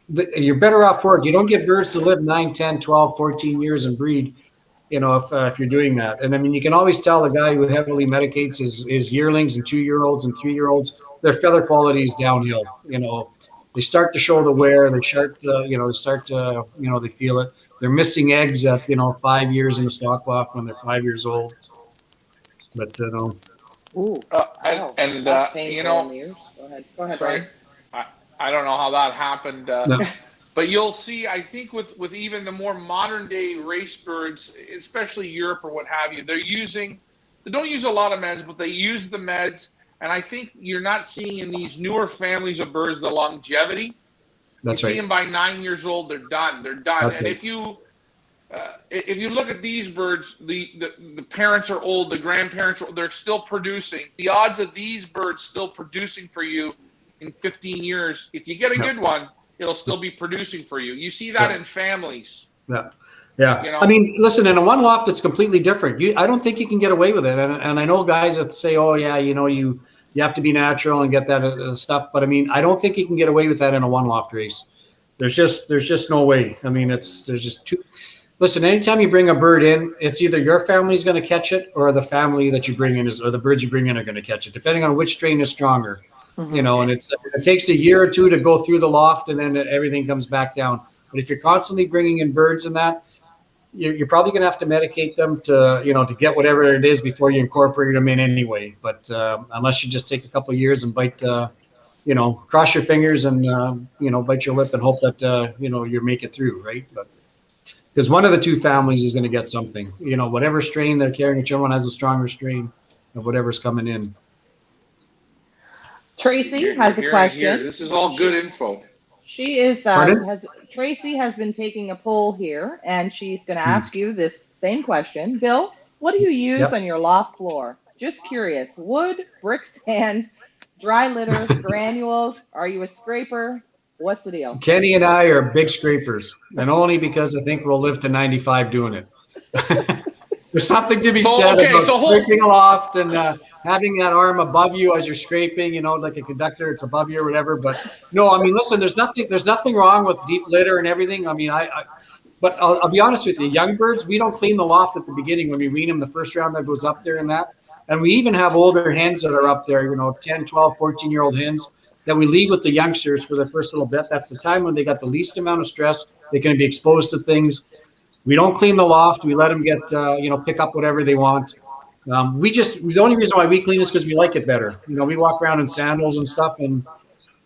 you're better off for it. You don't get birds to live 9, 10, 12, 14 years and breed, if you're doing that. And you can always tell the guy who heavily medicates his yearlings and 2-year-olds and 3-year-olds, their feather quality is downhill. They start to show the wear. They start to, they feel it. They're missing eggs at, 5 years in the stock loft when they're 5 years old. But, Ooh, wow. That's painful in the ears. Go ahead, sorry. Ryan. I don't know how that happened. No. But you'll see, I think with even the more modern day race birds, especially Europe or what have you, they don't use a lot of meds, but they use the meds. And I think you're not seeing in these newer families of birds the longevity. That's you right. see them by 9 years old, they're done. They're done. That's and right. if you look at these birds, the parents are old, the grandparents are old, they're still producing. The odds of these birds still producing for you in 15 years, if you get a good one, it'll still be producing for you. You see that in families. Yeah. Yeah. Listen, in a one loft, it's completely different. I don't think you can get away with it. And I know guys that say, oh, yeah, you have to be natural and get that stuff. But I don't think you can get away with that in a one loft race. There's just no way. There's just too. Listen, anytime you bring a bird in, it's either your family is going to catch it or the family that you bring in or the birds you bring in are going to catch it, depending on which strain is stronger. Mm-hmm. And it takes a year or two to go through the loft and then everything comes back down. But if you're constantly bringing in birds and that, you're probably going to have to medicate them to get whatever it is before you incorporate them in anyway. But unless you just take a couple of years and bite, cross your fingers and, bite your lip and hope that, you make it through, right? But because one of the two families is going to get something, whatever strain they're carrying, whichever one has a stronger strain of whatever's coming in. Tracy has a question. This is all good info. She is Tracy has been taking a poll here, and she's going to ask you this same question. Bill, what do you use on your loft floor? Just curious. Wood, brick sand, dry litter, granules? Are you a scraper? What's the deal? Kenny and I are big scrapers, and only because I think we'll live to 95 doing it. There's something to be said about scraping a loft and having that arm above you as you're scraping, like a conductor, it's above you or whatever. But no, listen, there's nothing wrong with deep litter and everything. But I'll be honest with you, young birds, we don't clean the loft at the beginning when we wean them the first round that goes up there and that. And we even have older hens that are up there, 10, 12, 14-year-old hens that we leave with the youngsters for the first little bit. That's the time when they got the least amount of stress. They can be exposed to things. We don't clean the loft. We let them get, pick up whatever they want. The only reason why we clean is because we like it better. We walk around in sandals and stuff, and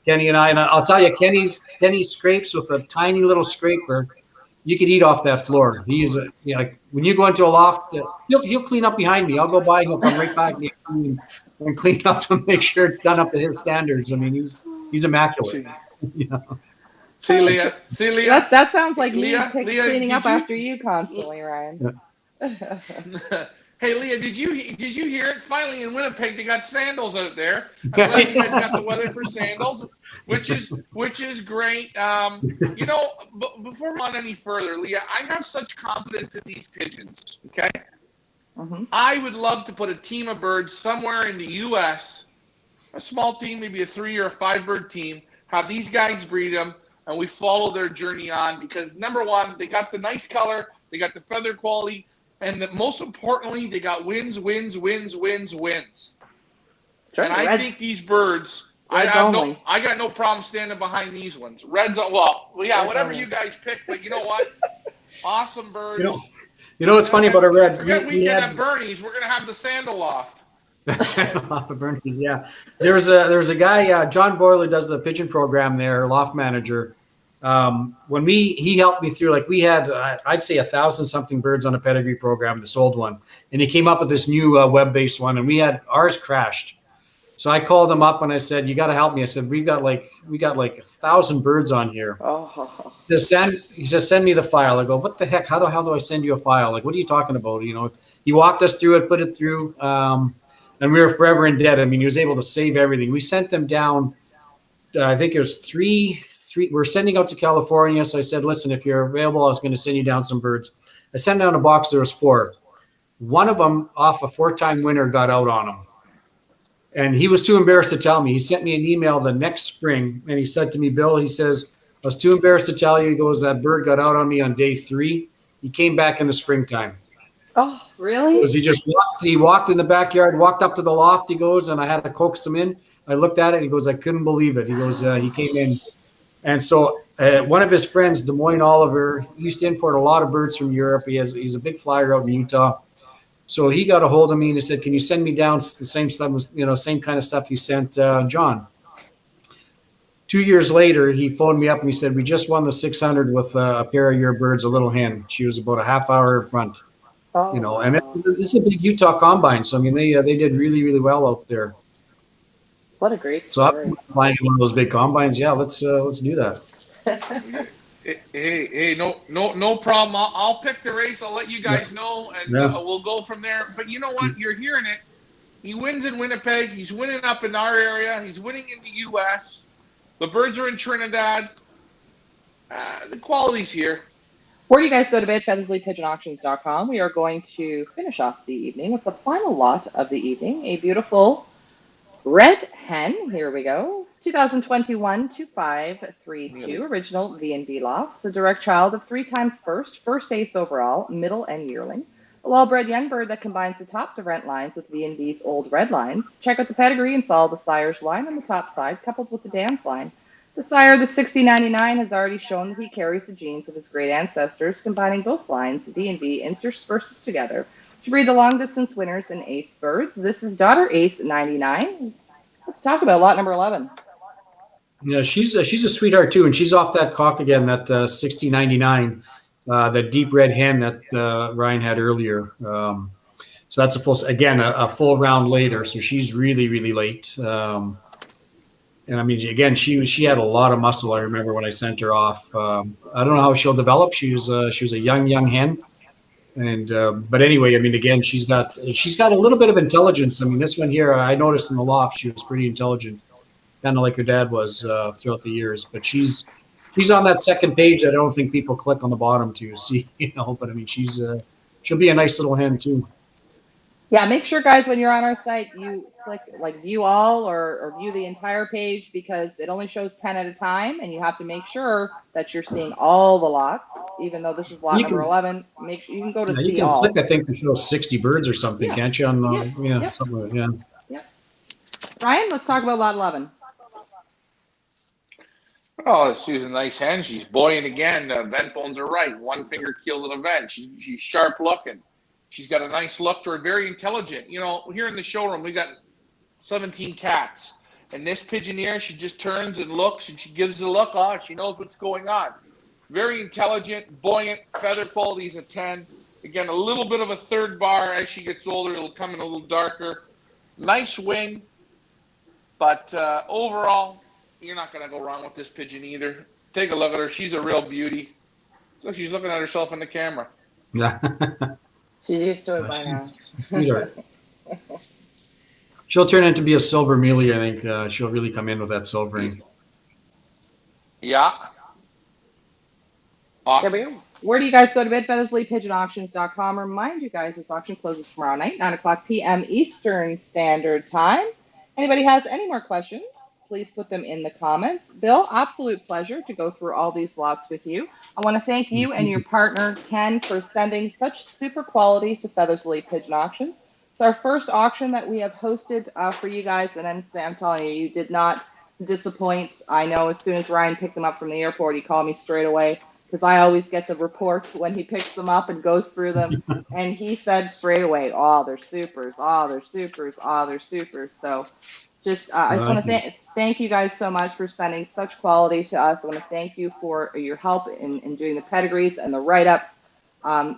Kenny and I'll tell you, Kenny scrapes with a tiny little scraper. You could eat off that floor. He's when you go into a loft, he'll clean up behind me. I'll go by, and he'll come right back and clean up to make sure it's done up to his standards. He's immaculate. See, Leah. That sounds like Leah, cleaning up after you constantly, Ryan. Yeah. Hey, Leah, did you hear it? Finally, in Winnipeg, they got sandals out there. I'm glad you guys got the weather for sandals, which is great. Before we go on any further, Leah, I have such confidence in these pigeons. Okay, I would love to put a team of birds somewhere in the U.S., a small team, maybe a 3 or a 5 bird team. Have these guys breed them, and we follow their journey on because number one, they got the nice color, they got the feather quality. And most importantly, they got wins. Sure, and I think these birds Reds only. I got no problem standing behind these ones. Reds, well, yeah, Reds whatever only. you guys pick. But you know what? Awesome birds. You know what's funny about a red? Forget We weekend had at Bernie's. We're gonna have the Sandal Loft. off of Bernie's, yeah. There's a guy, John Boyle, who does the pigeon program there, loft manager. When he helped me through, like we had, I'd say 1,000 something birds on a pedigree program, this old one, and he came up with this new web-based one, and we had ours crashed. So I called him up and I said, "You got to help me." I said, "We got like 1,000 birds on here." Oh. He says, "Send me the file." I go, "What the heck? How the hell do I send you a file? Like, what are you talking about?" You know, he walked us through it, put it through, and we were forever in debt. I mean, he was able to save everything. We sent them down. I think it was three. We're sending out to California. So I said, "Listen, if you're available, I was going to send you down some birds." I sent down a box. There was 4. One of them, off a 4-time winner, got out on him. And he was too embarrassed to tell me. He sent me an email the next spring, and he said to me, "Bill," he says, "I was too embarrassed to tell you." He goes, "That bird got out on me on day 3. He came back in the springtime." Oh, really? Because he walked in the backyard, walked up to the loft, he goes, and I had to coax him in. I looked at it, he goes, "I couldn't believe it." He goes, he came in. And so one of his friends, Des Moines Oliver, he used to import a lot of birds from Europe. He's a big flyer out in Utah. So he got a hold of me and he said, "Can you send me down the same stuff, same kind of stuff you sent John?" 2 years later, he phoned me up and he said, "We just won the 600 with a pair of your birds, a little hen. She was about a half hour in front." Oh, And wow. it's a big Utah combine. So, I mean, they did really, really well out there. What a great So I'm story. flying one of those big combines. Yeah, let's do that. Hey, no problem. I'll pick the race. I'll let you Yeah. guys know, and Yeah. we'll go from there. But you know what? You're hearing it. He wins in Winnipeg. He's winning up in our area. He's winning in the U.S. The birds are in Trinidad. The quality's here. Where do you guys go to bid? FeathersLeePigeonAuctions.com. We are going to finish off the evening with the final lot of the evening. A beautiful red hen. Here we go. 2021 2532. Original V&B Lofts. A direct child of 3 times first ace overall, middle, and yearling. A well-bred young bird that combines the top different lines with V&B's old red lines. Check out the pedigree and follow the sire's line on the top side, coupled with the dam's line. The sire, the 6099, has already shown that he carries the genes of his great ancestors, combining both lines, V&B intersperses together, to breed the long-distance winners and ace birds. This is daughter Ace 99. Let's talk about lot number 11. Yeah, she's a sweetheart too, and she's off that cock again, that 6099, that deep red hen that Ryan had earlier. So that's a full round later. So she's really, really late. And I mean, again, she had a lot of muscle. I remember when I sent her off. I don't know how she'll develop. She was a young hen, and but anyway, I mean, again, she's got a little bit of intelligence. I mean, this one here, I noticed in the loft, she was pretty intelligent, kind of like her dad was throughout the years. But she's on that second page that I don't think people click on the bottom to see, But I mean, she'll be a nice little hen too. Yeah, make sure, guys, when you're on our site, you click like view all or view the entire page, because it only shows 10 at a time, and you have to make sure that you're seeing all the lots. Even though this is lot number 11, make sure you can go to You see can all. click, I think, to show 60 birds or something, can't you? On Yep. something like that. Yep. Ryan, let's talk about lot 11. Oh, she's a nice hen. She's buoyant again. Vent bones are right. One finger keel to the vent. She's sharp looking. She's got a nice look to her. Very intelligent. Here in the showroom, we got 17 cats. And this pigeon here, she just turns and looks, and she gives the look. Oh, she knows what's going on. Very intelligent, buoyant, feather quality's a 10. Again, a little bit of a third bar. As she gets older, it'll come in a little darker. Nice wing. But overall, you're not going to go wrong with this pigeon either. Take a look at her. She's a real beauty. Look, she's looking at herself in the camera. Yeah. She's used to it by now. Sweetheart. She'll turn into be a silver mealy. I think she'll really come in with that silvering. Yeah. Awesome. There we go. Where do you guys go to bid? FeathersLeePigeonAuctions.com. Remind you guys, this auction closes tomorrow night, 9 o'clock p.m. Eastern Standard Time. Anybody has any more questions, please put them in the comments. Bill, absolute pleasure to go through all these lots with you. I want to thank you and your partner, Ken, for sending such super quality to Feathers Elite Pigeon Auctions. It's our first auction that we have hosted for you guys, and I'm telling you, you did not disappoint. I know as soon as Ryan picked them up from the airport, he called me straight away because I always get the report when he picks them up and goes through them. And he said straight away, "Oh, they're supers. Oh, they're supers. Oh, they're supers." So I just want to Thank you. thank you guys so much for sending such quality to us. I want to thank you for your help in doing the pedigrees and the write-ups.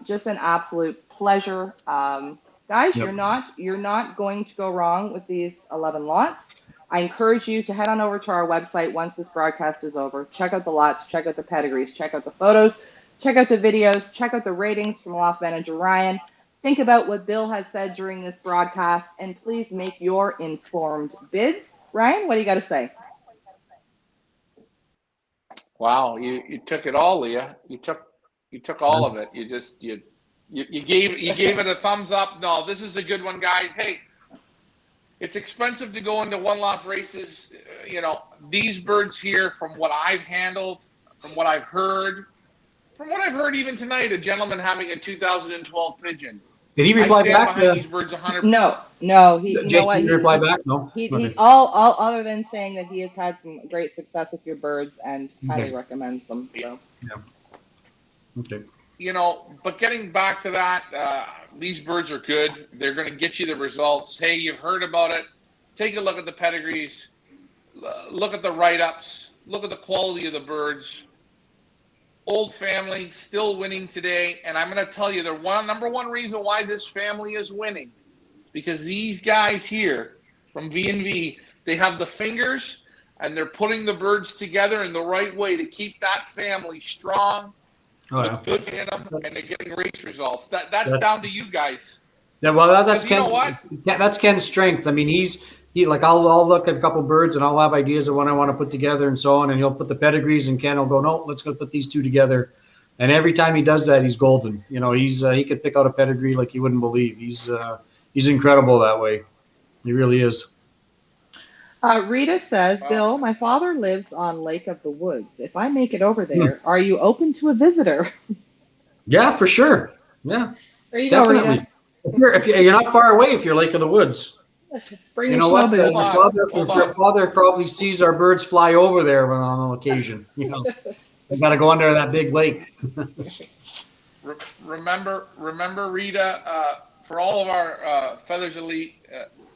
Just an absolute pleasure. Guys, Yep. you're not going to go wrong with these 11 lots. I encourage you to head on over to our website once this broadcast is over. Check out the lots, check out the pedigrees, check out the photos, check out the videos, check out the ratings from Loft Manager Ryan. Think about what Bill has said during this broadcast, and please make your informed bids. Ryan, what do you got to say? Wow, you took it all, Leah. You took all of it. You gave it a thumbs up. No, this is a good one, guys. Hey, it's expensive to go into one loft races. These birds here, from what I've handled, from what I've heard, even tonight, a gentleman having a 2012 pigeon. Did he I reply stand back? behind these birds 100. No. You know Jason, what? did he reply back? No. He Okay. all other than saying that he has had some great success with your birds and highly Okay. recommends them. So. Yeah. Okay. But getting back to that, these birds are good. They're going to get you the results. Hey, you've heard about it. Take a look at the pedigrees. Look at the write-ups. Look at the quality of the birds. Old family, still winning today. And I'm going to tell you the number one reason why this family is winning. Because these guys here from V&V, they have the fingers, and they're putting the birds together in the right way to keep that family strong. Oh, yeah. With good in them, and they're getting race results. That's down to you guys. Yeah, well, that's You know Ken's. what? That's Ken's strength. I mean, he like I'll look at a couple birds and I'll have ideas of what I want to put together and so on, and he'll put the pedigrees, and Ken will go, no, let's go put these two together. And every time he does that, he's golden. He could pick out a pedigree like you wouldn't believe. He's incredible that way. He really is. Rita says, Bill, my father lives on Lake of the Woods. If I make it over there, are you open to a visitor? Yeah, for sure. Yeah, there you definitely. Go, Rita. If you're not far away, if you're Lake of the Woods. Bring your snowmobile. Your father probably sees our birds fly over there on occasion. You got to go under that big lake. Remember, Rita, for all of our Feathers Elite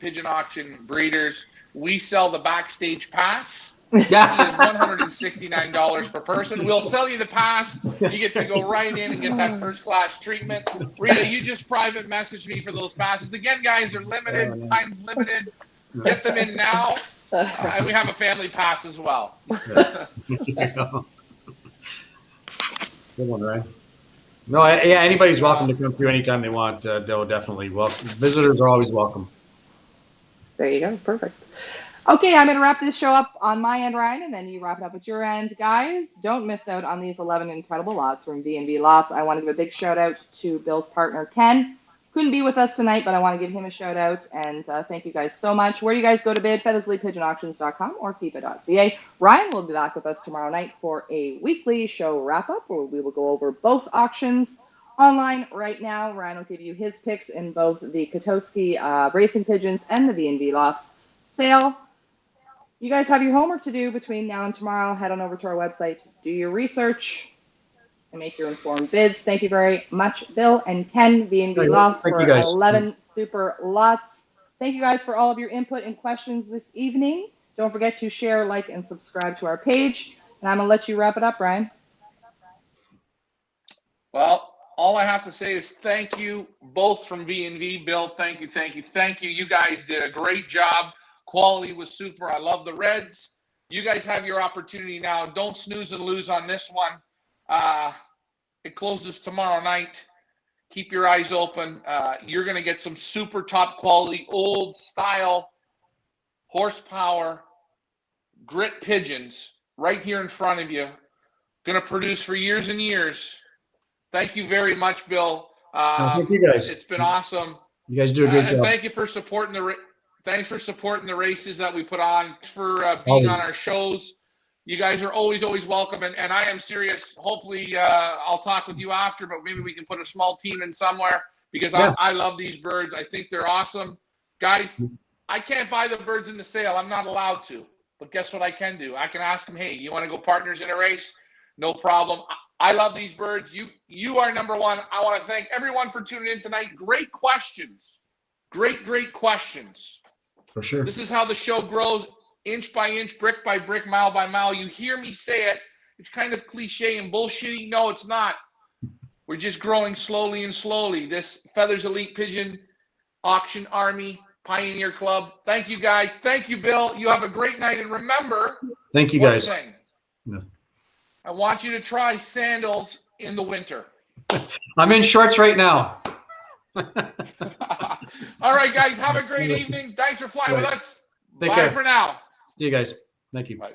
pigeon auction breeders, we sell the backstage pass. Yeah. It is $169 per person. We'll sell you the pass. You get to go right in and get that first-class treatment. Rita, you just private message me for those passes. Again, guys, they're limited. Time's limited. Get them in now. And we have a family pass as well. Good one, Ryan. No, yeah, anybody's welcome to come through anytime they want, Dill, definitely. Well, visitors are always welcome. There you go. Perfect. Okay, I'm going to wrap this show up on my end, Ryan, and then you wrap it up at your end. Guys, don't miss out on these 11 incredible lots from V&V Lofts. I want to give a big shout out to Bill's partner, Ken. Couldn't be with us tonight, but I want to give him a shout out, and thank you guys so much. Where do you guys go to bid? FeathersLeePigeonAuctions.com or Fepa.Ca. Ryan will be back with us tomorrow night for a weekly show wrap-up where we will go over both auctions online right now. Ryan will give you his picks in both the Kotoski Racing Pigeons and the V&V Lofts sale. You guys have your homework to do between now and tomorrow. Head on over to our website, do your research, and make your informed bids. Thank you very much, Bill and Ken, V&V Lofts, for 11 super lots. Thank you guys for all of your input and questions this evening. Don't forget to share, like, and subscribe to our page. And I'm going to let you wrap it up, Brian. Well, all I have to say is thank you both from V&V. Bill, thank you. You guys did a great job. Quality was super. I love the Reds. You guys have your opportunity now. Don't snooze and lose on this one. It closes tomorrow night. Keep your eyes open. You're going to get some super top quality, old style, horsepower, grit pigeons right here in front of you. Going to produce for years and years. Thank you very much, Bill. Thank you guys. It's been awesome. You guys do a great job. Thank you for supporting Thanks for supporting the races that we put on, for being on our shows. You guys are always welcome. And I am serious. Hopefully, I'll talk with you after, but maybe we can put a small team in somewhere because I love these birds. I think they're awesome. Guys, I can't buy the birds in the sale. I'm not allowed to. But guess what I can do? I can ask them, hey, you want to go partners in a race? No problem. I love these birds. You are number one. I want to thank everyone for tuning in tonight. Great questions. Great questions. For sure. This is how the show grows, inch by inch, brick by brick, mile by mile. You hear me say it. It's kind of cliche and bullshitty. No, it's not. We're just growing slowly and slowly. This Feathers Elite Pigeon Auction Army Pioneer Club. Thank you, guys. Thank you, Bill. You have a great night. And remember, thank you, guys. Yeah. I want you to try sandals in the winter. I'm in shorts right now. All right, guys. Have a great evening. Thanks for flying with us. Take Bye care. for now. See you guys. Thank you. Bye.